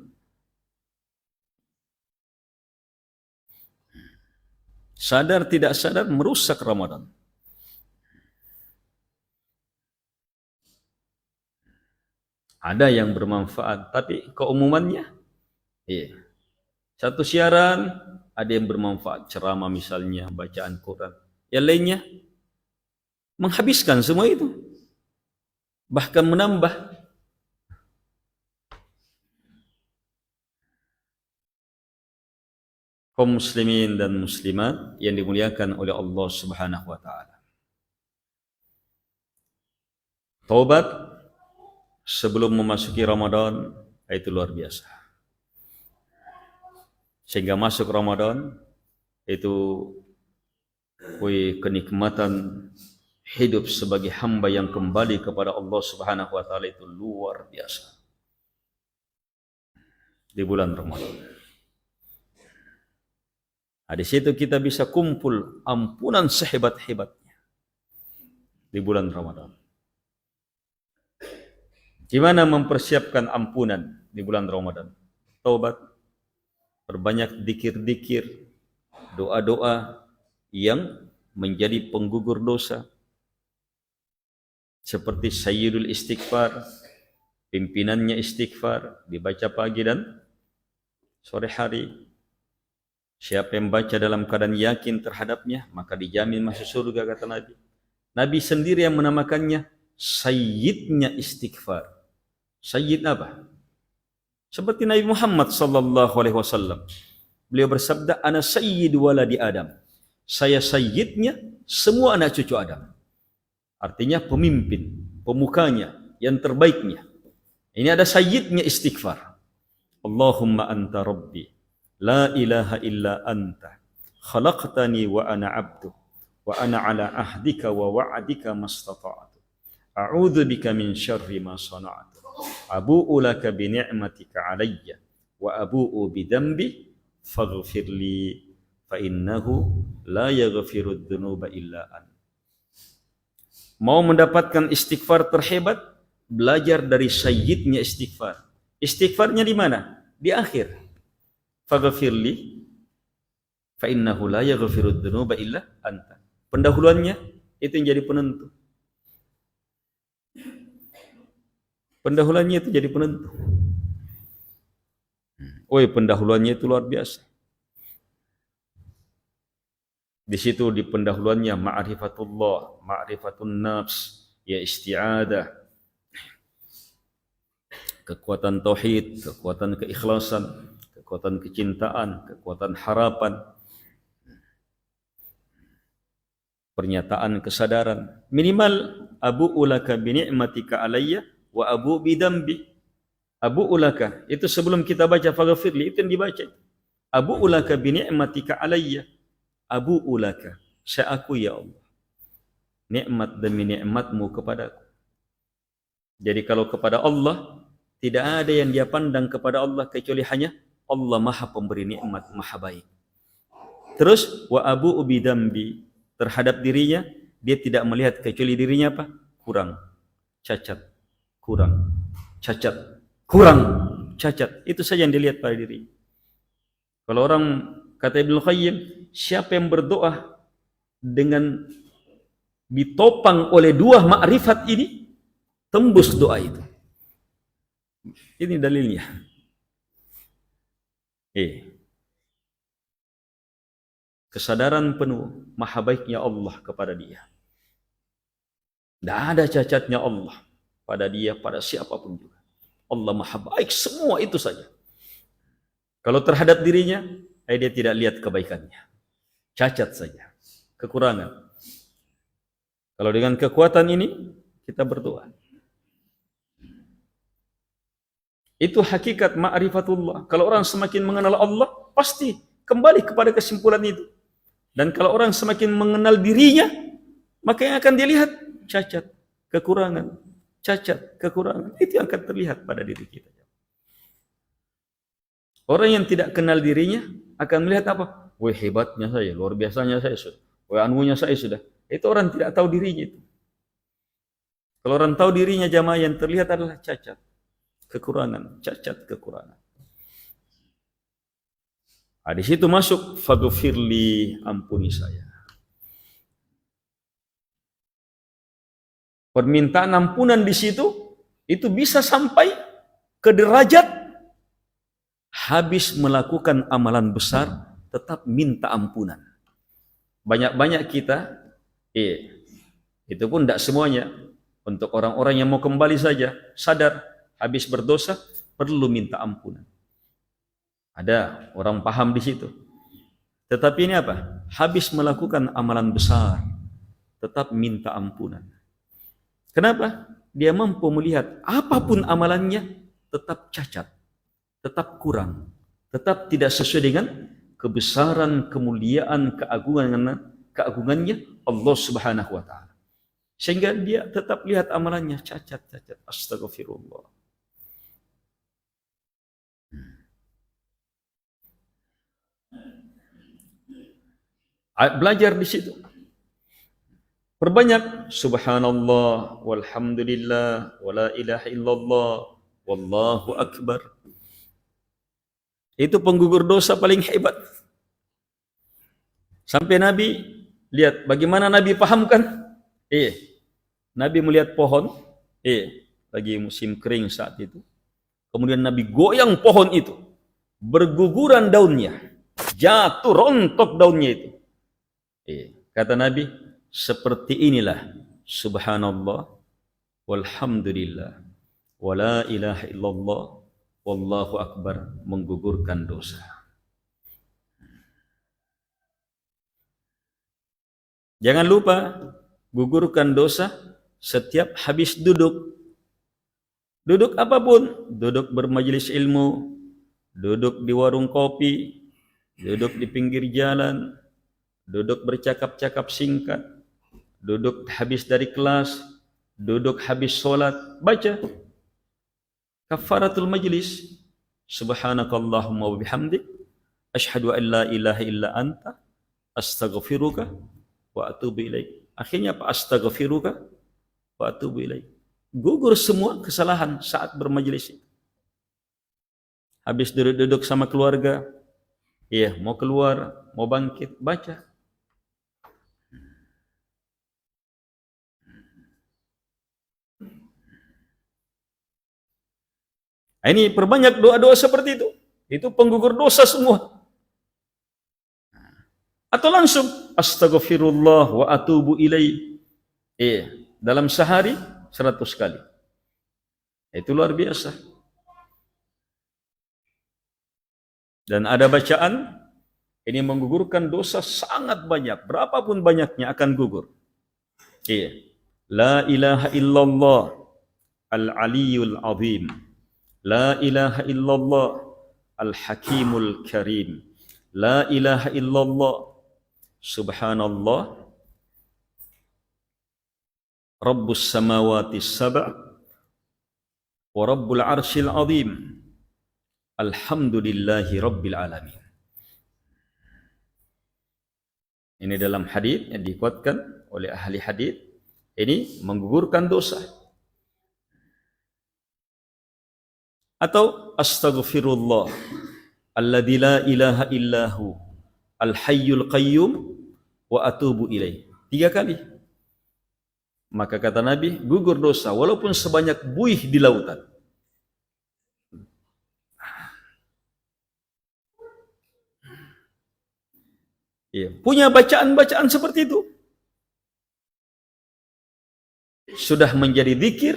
Sadar tidak sadar merusak Ramadan. Ada yang bermanfaat, tapi keumumannya satu siaran ada yang bermanfaat, ceramah misalnya, bacaan Quran. Yang lainnya menghabiskan semua itu, bahkan menambah. Kaum muslimin dan muslimat yang dimuliakan oleh Allah Subhanahu wa taala. Taubat sebelum memasuki Ramadan itu luar biasa. Sehingga masuk Ramadan itu kenikmatan hidup sebagai hamba yang kembali kepada Allah Subhanahu wa taala itu luar biasa di bulan Ramadan. Di situ kita bisa kumpul ampunan sehebat-hebatnya di bulan Ramadan. Gimana mempersiapkan ampunan di bulan Ramadan? Taubat, perbanyak dikir-dikir, doa-doa yang menjadi penggugur dosa, seperti Sayyidul Istighfar, pimpinannya istighfar, dibaca pagi dan sore hari. Siapa yang baca dalam keadaan yakin terhadapnya, maka dijamin masuk surga, kata Nabi. Nabi sendiri yang menamakannya Sayyidnya istighfar. Sayyid apa? Seperti Nabi Muhammad sallallahu alaihi wasallam. Beliau bersabda, "Ana sayyid waladi Adam." Saya sayyidnya semua anak cucu Adam. Artinya pemimpin, pemukanya, yang terbaiknya. Ini ada sayyidnya istighfar. Allahumma anta rabbi, la ilaha illa anta, khalaqtani wa ana abdu, wa ana ala ahdika wa wa'adika mastata'atu. A'udzu bika min syarri ma sana'tu. Abu'u laka bi ni'matika 'alayya wa abu'u bi dhanbi faghfirli fa innahu la yaghfiru dzunuba illa anta. Mau mendapatkan istighfar terhebat, belajar dari sayyidnya istighfar. Istighfarnya di mana? Di akhir. Faghfirli fa innahu la yaghfiru dzunuba illa anta. Pendahuluannya itu yang jadi penentu. Pendahuluannya itu jadi penentu. Pendahuluannya itu luar biasa. Di situ di pendahuluannya ma'rifatullah, ma'rifatun nafs, ya isti'adah, kekuatan tauhid, kekuatan keikhlasan, kekuatan kecintaan, kekuatan harapan, pernyataan kesadaran. Minimal abu'u laka bi ni'matika alayya wa abu'u bi dambi. Abu'u laka itu sebelum kita baca faghfirli, itu yang dibaca. Abu'u laka bi ni'matika alayya. Abu'u laka, saya akui ya Allah, nikmat demi nikmatmu kepadaku. Jadi kalau kepada Allah, tidak ada yang dia pandang kepada Allah kecuali hanya Allah maha pemberi nikmat, maha baik. Terus wa abu'u bidambi, terhadap dirinya dia tidak melihat kecuali dirinya apa? Kurang, cacat, kurang, cacat, kurang, cacat. Itu saja yang dilihat pada diri. Kalau orang, kata Ibnu Qayyim, siapa yang berdoa dengan ditopang oleh dua ma'rifat ini, tembus doa itu. Ini dalilnya. Kesadaran penuh maha baiknya Allah kepada dia. Tidak ada cacatnya Allah pada dia, pada siapapun juga. Allah maha baik, semua itu saja. Kalau terhadap dirinya, dia tidak lihat kebaikannya. Cacat saja, kekurangan. Kalau dengan kekuatan ini, kita berdoa. Itu hakikat ma'rifatullah. Kalau orang semakin mengenal Allah, pasti kembali kepada kesimpulan itu. Dan kalau orang semakin mengenal dirinya, maka yang akan dilihat cacat, kekurangan, cacat, kekurangan. Itu yang akan terlihat pada diri kita. Orang yang tidak kenal dirinya akan melihat apa? Hebatnya saya, luar biasanya saya sudah. Anunya saya sudah. Itu orang tidak tahu dirinya itu. Kalau orang tahu dirinya, jamaah, yang terlihat adalah cacat, kekurangan, cacat, kekurangan. Di situ masuk faghfirli, ampuni saya. Permintaan ampunan di situ itu bisa sampai ke derajat habis melakukan amalan besar tetap minta ampunan. Banyak-banyak kita, itu pun tidak semuanya. Untuk orang-orang yang mau kembali saja, sadar habis berdosa perlu minta ampunan. Ada orang paham di situ. Tetapi ini apa? Habis melakukan amalan besar, tetap minta ampunan. Kenapa? Dia mampu melihat apapun amalannya tetap cacat, tetap kurang, tetap tidak sesuai dengan kebesaran, kemuliaan, keagungannya Allah Subhanahu wa taala. Sehingga dia tetap lihat amalannya cacat-cacat. Astagfirullah. Belajar di situ. Perbanyak subhanallah walhamdulillah wala ilaha illallah wallahu akbar. Itu penggugur dosa paling hebat. Sampai Nabi lihat bagaimana Nabi pahamkan? Nabi melihat pohon, lagi musim kering saat itu. Kemudian Nabi goyang pohon itu, berguguran daunnya, jatuh rontok daunnya itu. Kata Nabi, seperti inilah subhanallah walhamdulillah wala ilaha illallah wallahu akbar, menggugurkan dosa. Jangan lupa gugurkan dosa setiap habis duduk. Duduk apapun, duduk bermajelis ilmu, duduk di warung kopi, duduk di pinggir jalan, duduk bercakap-cakap singkat, duduk habis dari kelas, duduk habis sholat, baca kafaratul majlis, subhanakallahumma wa bihamdik, asyhadu an la ilaha illa anta, astaghfiruka wa atubu ilaik. Akhirnya apa? Astaghfiruka wa atubu ilaik. Gugur semua kesalahan saat bermajelis. Habis duduk-duduk sama keluarga, mau keluar, mau bangkit, baca. Ini perbanyak doa-doa seperti itu. Itu penggugur dosa semua. Atau langsung astaghfirullah wa atubu ilaih. Dalam sehari 100 kali. Itu luar biasa. Dan ada bacaan ini menggugurkan dosa sangat banyak. Berapapun banyaknya akan gugur. La ilaha illallah al-aliyul azim. La ilaha illallah al-hakimul karim. La ilaha illallah subhanallah rabbus samawati sab' wa rabbul arshil azim. Alhamdulillahi rabbil alamin. Ini dalam hadis yang dikuatkan oleh ahli hadis. Ini menggugurkan dosa. Atau astaghfirullah alladzi la ilaha illahu al-hayyul qayyum wa atubu ilaih. 3 kali. Maka kata Nabi, gugur dosa walaupun sebanyak buih di lautan. Punya bacaan-bacaan seperti itu. Sudah menjadi zikir,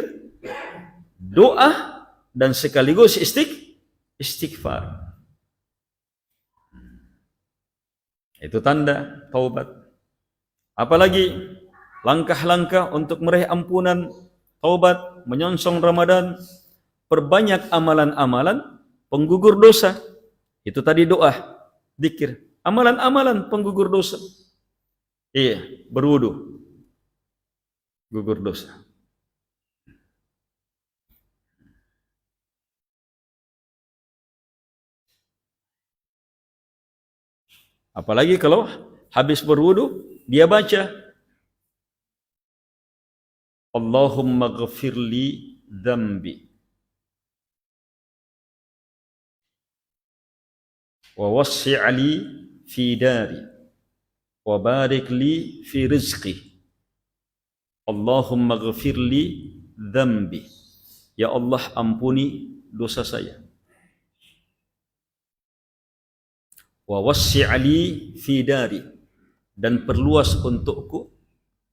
doa, dan sekaligus istighfar. Itu tanda taubat. Apalagi langkah-langkah untuk meraih ampunan, taubat, menyongsong Ramadan, perbanyak amalan-amalan penggugur dosa. Itu tadi doa, zikir, amalan-amalan penggugur dosa. Berwudu, gugur dosa. Apalagi kalau habis berwudu, dia baca Allahumma ghafirli dzambi wa wassi'li fi dari wa barik li fi rizqi. Allahumma ghafirli dzambi. Ya Allah, ampuni dosa saya. Wa wassi'li fi dari, dan perluas untukku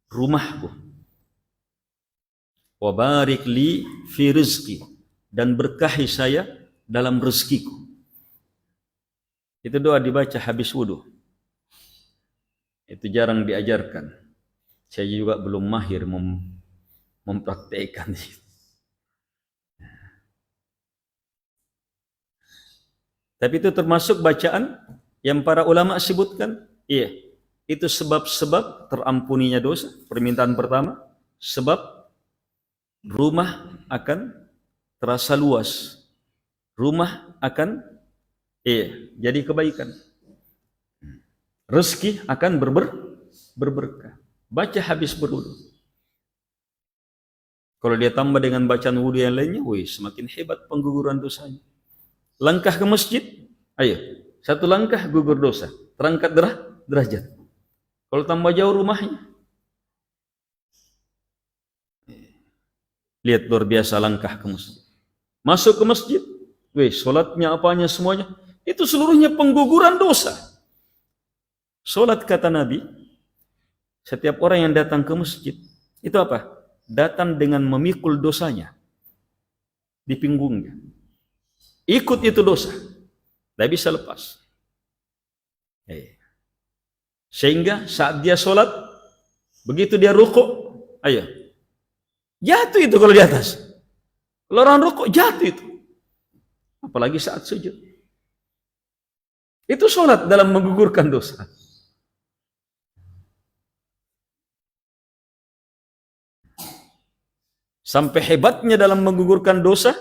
rumahku. Wa barik li fi rizqi, dan berkahi saya dalam rezekiku. Itu doa dibaca habis wudu. Itu jarang diajarkan. Saya juga belum mahir mempraktekkan itu. Tapi itu termasuk bacaan yang para ulama sebutkan, Itu sebab-sebab terampuninya dosa. Permintaan pertama, sebab rumah akan terasa luas. Rumah akan jadi kebaikan. Rezeki akan berberkah. Baca habis berwudu. Kalau dia tambah dengan bacaan wudu yang lainnya, semakin hebat pengguguran dosanya. Langkah ke masjid, ayo, satu langkah gugur dosa, terangkat derajat. Kalau tambah jauh rumahnya, lihat luar biasa langkah ke masjid. Masuk ke masjid, sholatnya apanya semuanya, itu seluruhnya pengguguran dosa. Sholat kata Nabi, setiap orang yang datang ke masjid, itu apa? Datang dengan memikul dosanya di pinggungnya. Ikut itu dosa, tidak bisa lepas. Sehingga saat dia sholat, begitu dia rukuk, jatuh itu kalau di atas. Kalau orang rukuk, jatuh itu. Apalagi saat sujud. Itu sholat dalam menggugurkan dosa. Sampai hebatnya dalam menggugurkan dosa,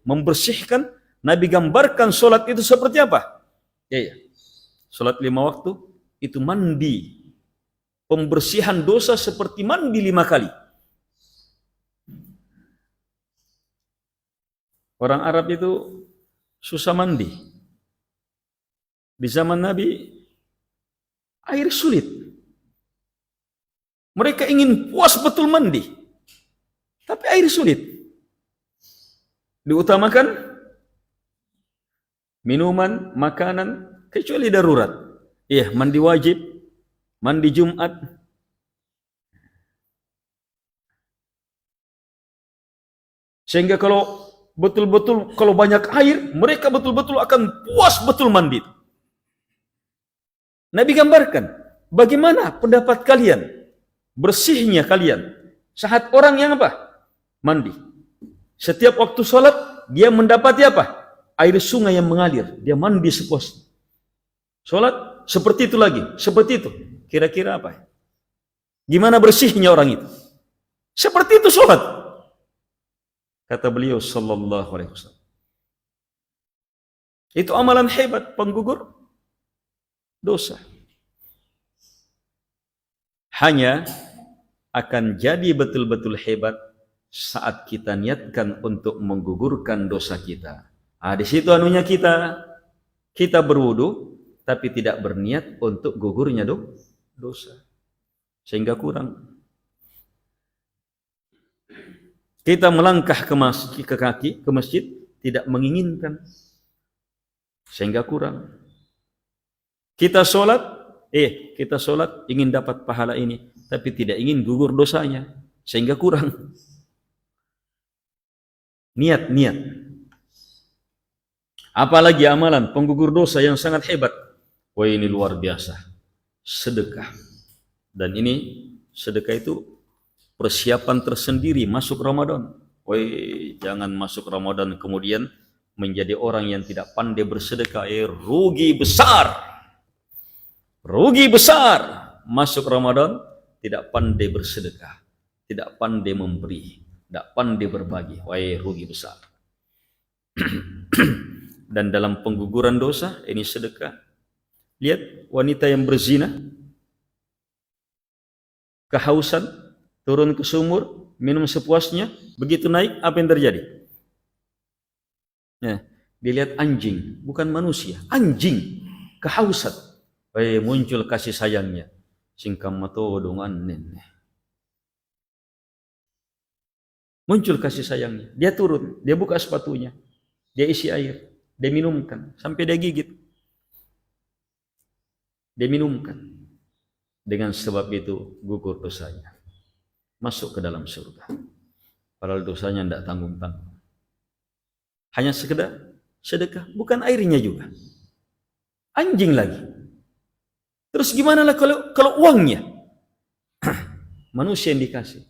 membersihkan. Nabi gambarkan sholat itu seperti apa? Sholat 5 waktu, itu mandi. Pembersihan dosa seperti mandi 5 kali. Orang Arab itu susah mandi. Di zaman Nabi, air sulit. Mereka ingin puas betul mandi, tapi air sulit. Diutamakan minuman, makanan, kecuali darurat. Mandi wajib, mandi Jumat. Sehingga kalau betul-betul kalau banyak air, mereka betul-betul akan puas betul mandi. Nabi gambarkan bagaimana pendapat kalian, bersihnya kalian saat orang yang apa? Mandi. Setiap waktu sholat dia mendapati apa? Air sungai yang mengalir. Dia mandi sepuasnya. Sholat seperti itu lagi, seperti itu. Kira-kira apa? Gimana bersihnya orang itu? Seperti itu sholat. Kata beliau sallallahu alaihi wasallam. Itu amalan hebat penggugur dosa. Hanya akan jadi betul-betul hebat saat kita niatkan untuk menggugurkan dosa kita. Di situ anunya kita berwudu tapi tidak berniat untuk gugurnya dosa. Sehingga kurang. Kita melangkah ke masjid tidak menginginkan. Sehingga kurang. Kita sholat ingin dapat pahala ini, tapi tidak ingin gugur dosanya, sehingga kurang. Niat. Apalagi amalan penggugur dosa yang sangat hebat. Ini luar biasa. Sedekah. Dan ini sedekah itu persiapan tersendiri masuk Ramadan. Jangan masuk Ramadan kemudian menjadi orang yang tidak pandai bersedekah. Rugi besar. Rugi besar. Masuk Ramadan tidak pandai bersedekah, tidak pandai memberi, tidak pandai berbagi. Rugi besar. Dan dalam pengguguran dosa ini sedekah. Lihat wanita yang berzina, kehausan, turun ke sumur, minum sepuasnya, begitu naik apa yang terjadi? Dilihat anjing, bukan manusia, anjing, kehausan. Muncul kasih sayangnya. Singkam matodongan nene. Muncul kasih sayangnya. Dia turun, dia buka sepatunya, dia isi air, dia minumkan sampai dia gigit. Dia minumkan. Dengan sebab itu gugur dosanya. Masuk ke dalam surga. Padahal dosanya tidak tanggung-tanggung. Hanya sekedar sedekah, bukan airnya juga. Anjing lagi. Terus gimana lah kalau uangnya? Manusia yang dikasih.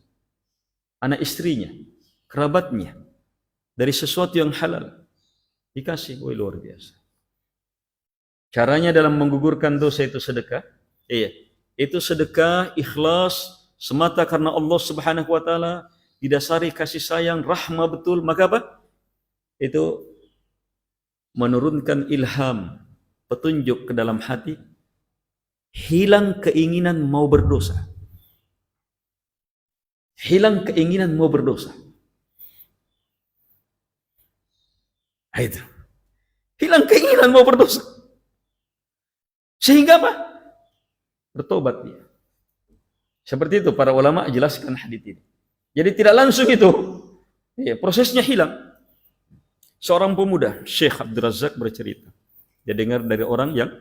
Anak istrinya, kerabatnya, dari sesuatu yang halal. Dikasih, luar biasa. Caranya dalam menggugurkan dosa itu sedekah. Iya. Itu sedekah ikhlas semata karena Allah Subhanahu wa taala, didasari kasih sayang, rahmah betul, maka apa? Itu menurunkan ilham, petunjuk ke dalam hati, hilang keinginan mau berdosa. Hilang keinginan mau berdosa. Itu. Hilang keinginan mau berdosa. Sehingga apa? Bertobat dia. Seperti itu para ulama jelaskan hadits ini. Jadi tidak langsung itu. Ya, prosesnya hilang. Seorang pemuda, Syekh Abdul Razak bercerita. Dia dengar dari orang yang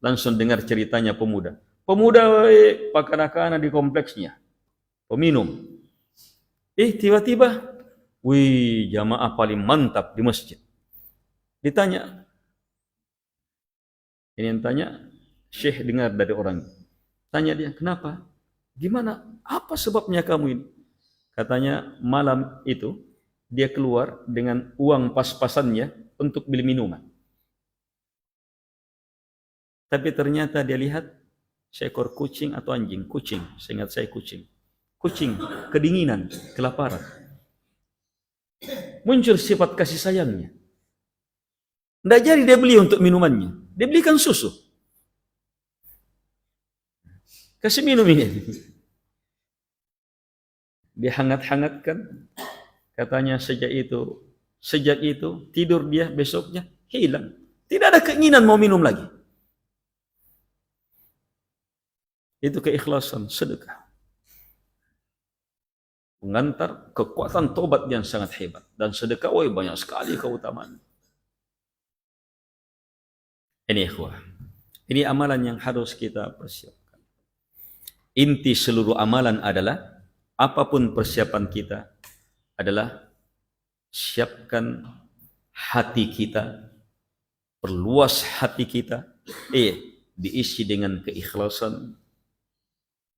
langsung dengar ceritanya pemuda. Pemuda pakan-pakan di kompleksnya. Peminum. Tiba-tiba, wih, jamaah paling mantap di masjid. Ditanya. Ini yang tanya, Syekh dengar dari orang. Tanya dia, kenapa? Gimana? Apa sebabnya kamu ini? Katanya, malam itu, dia keluar dengan uang pas-pasannya untuk beli minuman. Tapi ternyata dia lihat seekor kucing atau anjing. Kucing, seingat saya kucing. Kucing, kedinginan, kelaparan. Muncul sifat kasih sayangnya. Tidak jadi dia beli untuk minumannya. Dia belikan susu. Kasih minum ini. Dia hangat-hangatkan. Katanya sejak itu tidur dia besoknya hilang. Tidak ada keinginan mau minum lagi. Itu keikhlasan sedekah. Mengantar kekuatan tobat yang sangat hebat. Dan sedekah, banyak sekali keutamaan. Ini ikhwah. Ini amalan yang harus kita persiapkan. Inti seluruh amalan adalah, apapun persiapan kita, adalah siapkan hati kita, perluas hati kita, diisi dengan keikhlasan,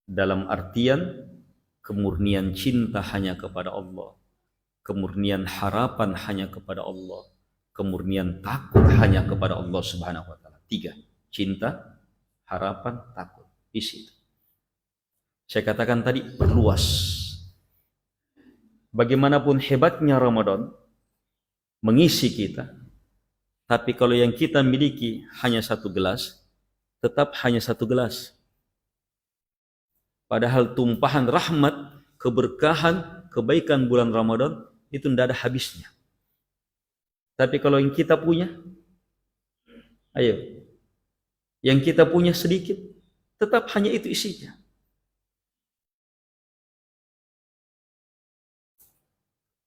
dalam artian kemurnian cinta hanya kepada Allah, kemurnian harapan hanya kepada Allah, kemurnian takut hanya kepada Allah Subhanahu wa taala. 3, cinta, harapan, takut. Isi itu. Saya katakan tadi, perluas. Bagaimanapun hebatnya Ramadan mengisi kita, tapi kalau yang kita miliki hanya 1 gelas, tetap hanya 1 gelas. Padahal tumpahan rahmat, keberkahan, kebaikan bulan Ramadan itu tidak ada habisnya. Tapi kalau yang kita punya, yang kita punya sedikit, tetap hanya itu isinya.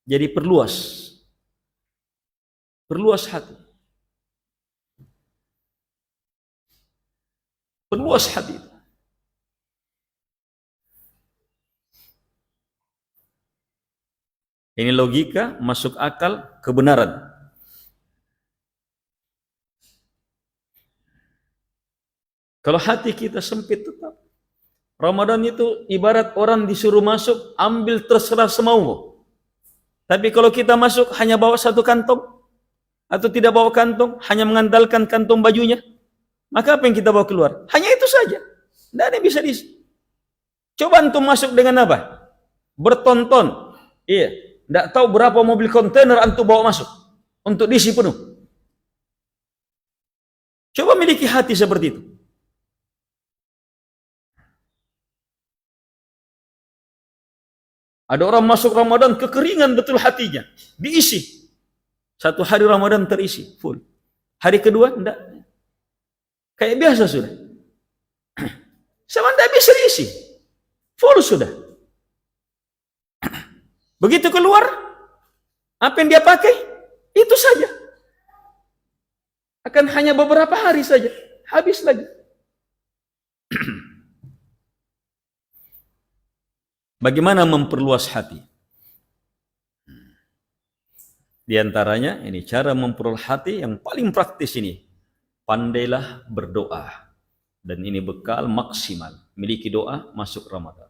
Jadi perluas hati. Perluas hati. Ini logika, masuk akal, kebenaran. Kalau hati kita sempit tetap. Ramadan itu ibarat orang disuruh masuk, ambil terserah semaumu. Tapi kalau kita masuk hanya bawa 1 kantong, atau tidak bawa kantong, hanya mengandalkan kantong bajunya, maka apa yang kita bawa keluar? Hanya itu saja. Tidak ada yang bisa diisi. Coba antum masuk dengan apa? Bertonton. Tidak tahu berapa mobil kontainer antum bawa masuk untuk diisi penuh. Coba miliki hati seperti itu. Ada orang masuk Ramadan kekeringan betul hatinya, diisi. 1 hari Ramadan terisi full. Hari kedua enggak. Kayak biasa sudah. Sama tidak bisa diisi. Full sudah. Begitu keluar, apa yang dia pakai? Itu saja. Akan hanya beberapa hari saja. Habis lagi. Bagaimana memperluas hati? Di antaranya, ini cara memperluas hati yang paling praktis ini. Pandailah berdoa. Dan ini bekal maksimal. Miliki doa masuk Ramadan.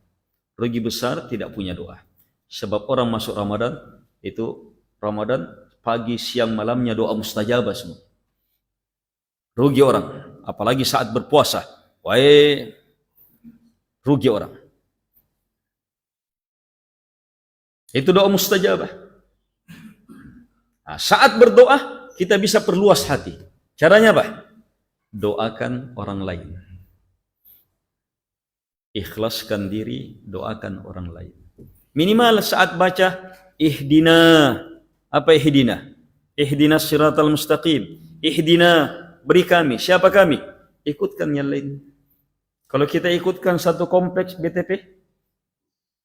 Rugi besar tidak punya doa. Sebab orang masuk Ramadan, itu Ramadan pagi, siang, malamnya doa mustajabah semua. Rugi orang. Apalagi saat berpuasa. rugi orang. Itu doa mustajabah. Nah, saat berdoa kita bisa perluas hati. Caranya apa? Doakan orang lain. Ikhlaskan diri, doakan orang lain. Minimal saat baca ihdina. Apa ihdina? Ihdina siratal mustaqim. Ihdina, beri kami. Siapa kami? Ikutkan yang lain. Kalau kita ikutkan satu kompleks BTP,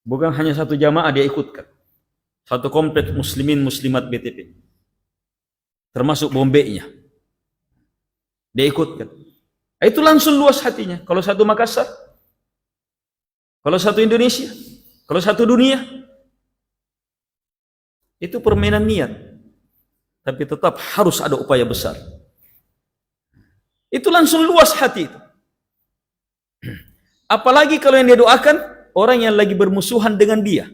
bukan hanya satu jamaah dia ikutkan. Satu kompleks muslimin muslimat BTP. Termasuk Bombay-nya. Dia ikutkan. Itu langsung luas hatinya. Kalau satu Makassar, kalau satu Indonesia, kalau satu dunia, itu permainan niat. Tapi tetap harus ada upaya besar. Itu langsung luas hati itu. Apalagi kalau yang dia doakan orang yang lagi bermusuhan dengan dia.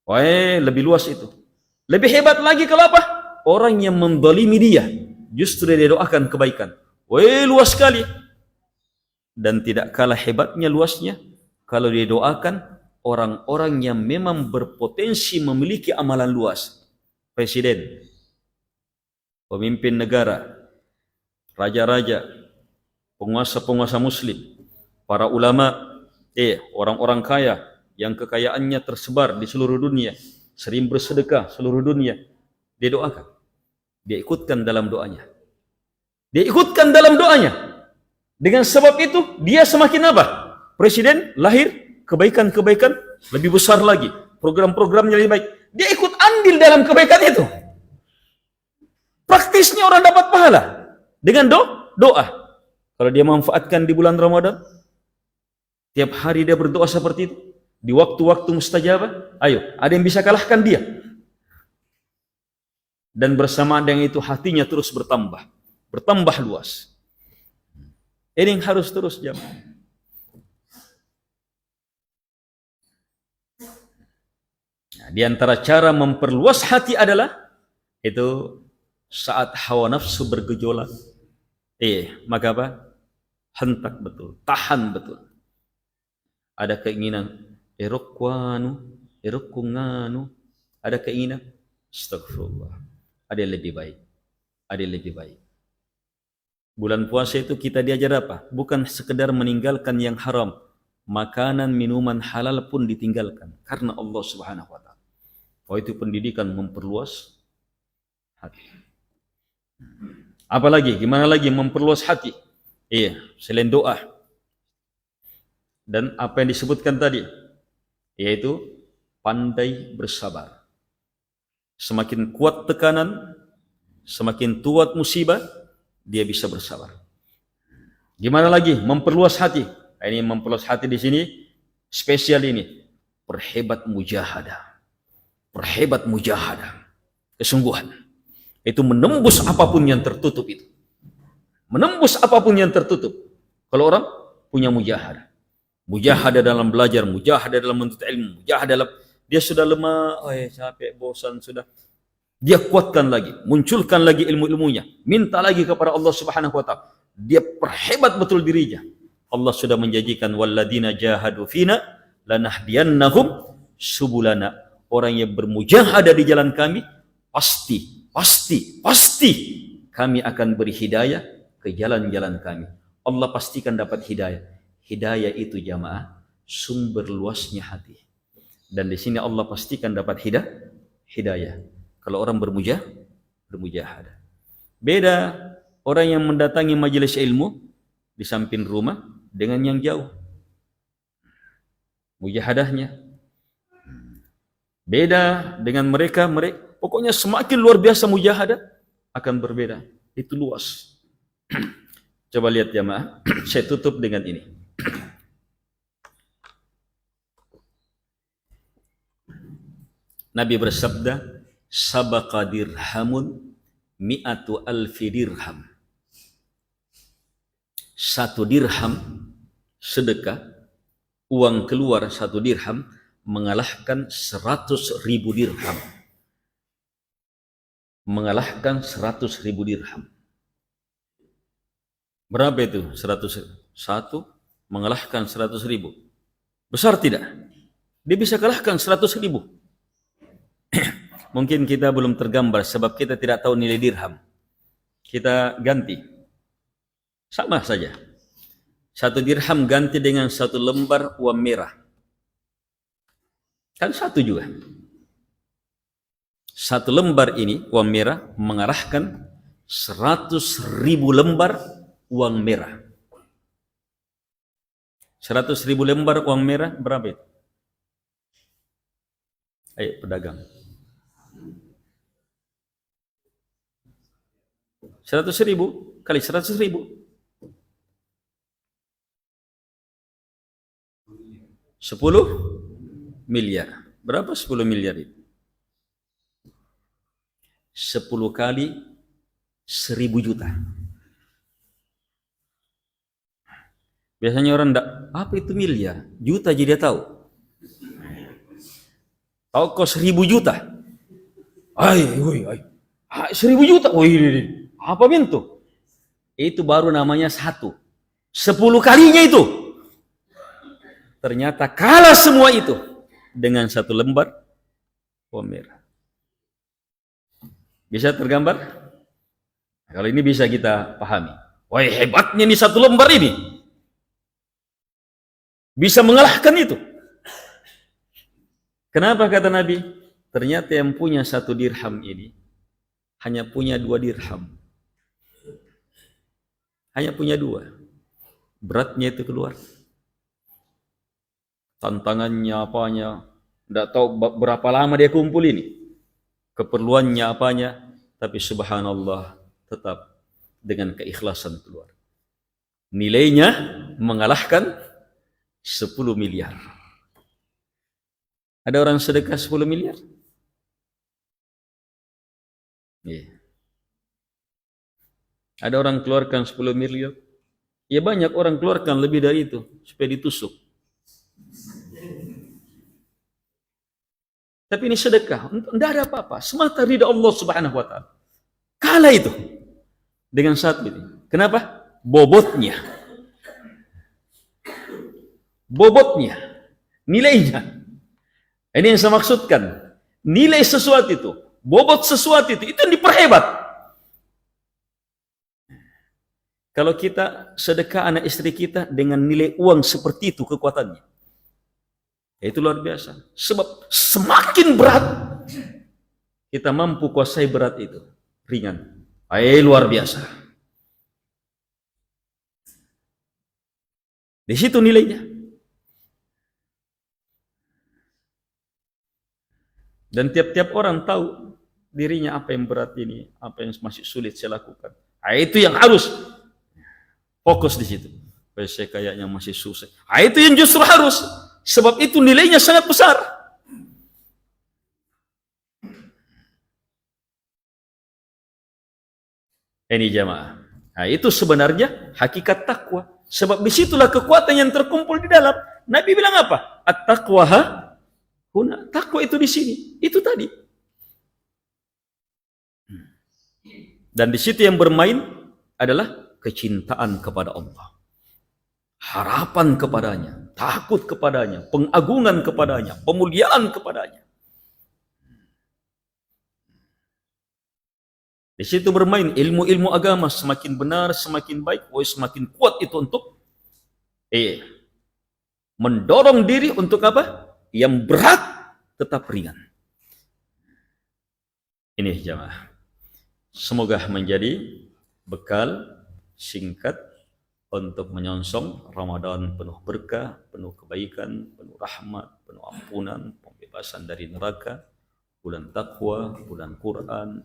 Wah, lebih luas itu. Lebih hebat lagi kalau apa? Orang yang mendolimi dia, justru dia doakan kebaikan. Wah, luas sekali. Dan tidak kalah hebatnya luasnya kalau dia doakan orang-orang yang memang berpotensi memiliki amalan luas. Presiden, pemimpin negara, raja-raja, penguasa-penguasa muslim, para ulama, orang-orang kaya yang kekayaannya tersebar di seluruh dunia, sering bersedekah seluruh dunia, dia doakan, dia ikutkan dalam doanya, dia ikutkan dalam doanya. Dengan sebab itu dia semakin apa? Presiden lahir kebaikan-kebaikan lebih besar lagi, program-programnya lebih baik, dia ikut andil dalam kebaikan itu. Praktisnya orang dapat pahala dengan doa. Kalau dia manfaatkan di bulan Ramadan, tiap hari dia berdoa seperti itu, di waktu-waktu mustajabah, ayo, ada yang bisa kalahkan dia. Dan bersamaan dengan itu hatinya terus bertambah luas. Ini yang harus terus jamaah. Nah, di antara cara memperluas hati adalah itu saat hawa nafsu bergejolak, maka apa? Hentak betul, tahan betul. Ada keinginan erokunganu, ada keinginan astagfirullah, ada yang lebih baik, ada yang lebih baik. Bulan puasa itu kita diajar apa? Bukan sekedar meninggalkan yang haram, makanan minuman halal pun ditinggalkan karena Allah Subhanahu wa taala. Oh, itu pendidikan memperluas hati. Apalagi gimana lagi memperluas hati? Selain doa dan apa yang disebutkan tadi, yaitu pandai bersabar. Semakin kuat tekanan, semakin kuat musibah, dia bisa bersabar. Gimana lagi memperluas hati? Ini memperluas hati di sini spesial ini, perhebat mujahadah. Perhebat mujahadah. Kesungguhan. Itu menembus apapun yang tertutup itu. Menembus apapun yang tertutup. Kalau orang punya mujahadah. Mujahadah dalam belajar, mujahadah dalam menuntut ilmu, mujahadah dalam dia sudah lemah, capek, bosan sudah. Dia kuatkan lagi, munculkan lagi ilmu-ilmunya, minta lagi kepada Allah Subhanahu wa taala. Dia perhebat betul dirinya. Allah sudah menjanjikan walladzina jahadu fina lanahdiyannahum subulana. Orang yang bermujahadah di jalan kami pasti kami akan beri hidayah ke jalan-jalan kami. Allah pastikan dapat hidayah. Hidayah itu jamaah sumber luasnya hati. Dan di sini Allah pastikan dapat hidayah. Kalau orang bermujahadah. Beda orang yang mendatangi majelis ilmu di samping rumah dengan yang jauh. Mujahadahnya beda dengan mereka pokoknya semakin luar biasa mujahadah akan berbeda. Itu luas. Coba lihat jamaah, saya tutup dengan ini. Nabi bersabda, sabaqa dirhamun mi'atu alfi dirham. 1 dirham sedekah, uang keluar 1 dirham mengalahkan 100.000 dirham. Mengalahkan 100.000 dirham. Berapa itu? 100. 1 mengalahkan 100.000. Besar tidak? Dia bisa kalahkan 100.000. Mungkin kita belum tergambar sebab kita tidak tahu nilai dirham. Kita ganti. Sama saja. 1 dirham ganti dengan 1 lembar uang merah. Kan 1 juga. 1 lembar ini uang merah mengarahkan 100.000 lembar uang merah. 100.000 lembar uang merah berapa itu? Ayo pedagang. 100.000 kali 100.000. 10 miliar. Berapa 10 miliar itu? 10 kali 1.000 juta. Biasanya orang enggak, apa itu miliar? Juta jadi dia tahu. Tahu kok 1.000 juta? Ay. 1.000 juta. Apa bentuk? Itu baru namanya 1. 10 kalinya itu. Ternyata kalah semua itu dengan 1 lembar uang merah. Bisa tergambar? Kalau ini bisa kita pahami. Wah, hebatnya nih 1 lembar ini. Bisa mengalahkan itu. Kenapa kata Nabi? Ternyata yang punya 1 dirham ini hanya punya 2 dirham. Hanya punya 2. Beratnya itu keluar. Tantangannya apanya, tidak tahu berapa lama dia kumpul ini. Keperluannya apanya, tapi subhanallah tetap dengan keikhlasan keluar. Nilainya mengalahkan 10 miliar. Ada orang sedekah 10 miliar? Iya. Ada orang keluarkan 10 miliar? Ya banyak orang keluarkan lebih dari itu supaya ditusuk. Tapi ini sedekah, tidak ada apa-apa, semata ridha Allah Subhanahu wa taala. Kalah itu dengan 1 ini. Kenapa? Bobotnya, nilainya. Ini yang saya maksudkan. Nilai sesuatu itu, bobot sesuatu itu yang diperhebat. Kalau kita sedekah anak istri kita dengan nilai uang seperti itu kekuatannya, itu luar biasa. Sebab semakin berat kita mampu kuasai berat itu, ringan. Luar biasa. Di situ nilainya. Dan tiap-tiap orang tahu dirinya apa yang berat ini, apa yang masih sulit saya lakukan. Itu yang harus fokus di situ. Saya kayaknya masih susah. Itu yang justru harus. Sebab itu nilainya sangat besar. Ini jamaah. Itu sebenarnya hakikat takwa. Sebab disitulah kekuatan yang terkumpul di dalam. Nabi bilang apa? At-taqwa huna. Takwa itu di sini. Itu tadi. Dan di situ yang bermain adalah kecintaan kepada Allah. Harapan kepadanya, takut kepadanya, pengagungan kepadanya, pemuliaan kepadanya. Di situ bermain ilmu-ilmu agama, semakin benar, semakin baik, semakin kuat itu untuk mendorong diri untuk apa? Yang berat tetap ringan. Ini jamaah. Semoga menjadi bekal singkat untuk menyongsong Ramadan penuh berkah, penuh kebaikan, penuh rahmat, penuh ampunan, pembebasan dari neraka, bulan takwa, bulan Quran,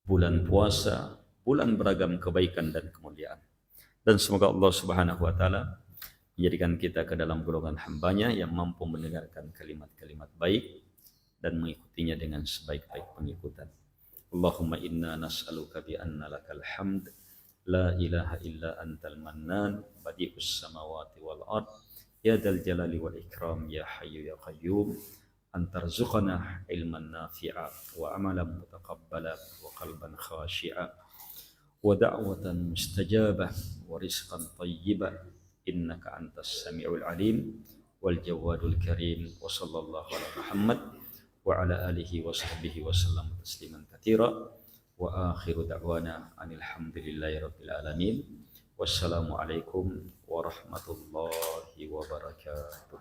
bulan puasa, bulan beragam kebaikan dan kemuliaan. Dan semoga Allah Subhanahu wa taala menjadikan kita ke dalam golongan hambanya yang mampu mendengarkan kalimat-kalimat baik dan mengikutinya dengan sebaik-baik pengikutan. Allahumma inna nas'aluka bi anna lakal hamd la ilaha illa antal mannan badi'us samawati wal ard ya dzal jalali wal ikram ya hayyu ya qayyum antarzuqna ilman nafi'a wa amalan mutaqabbala wa qalban khashi'a wa da'watan mustajabah wa rizqan tayyiban innaka antas sami'ul alim wal jawadul karim. Wa sallallahu ala Muhammad wa ala alihi wa sahbihi wa sallam tasliman katsira. Wa akhiru da'wana anil hamdulillahi rabbil alamin. Wassalamu alaikum warahmatullahi wabarakatuh.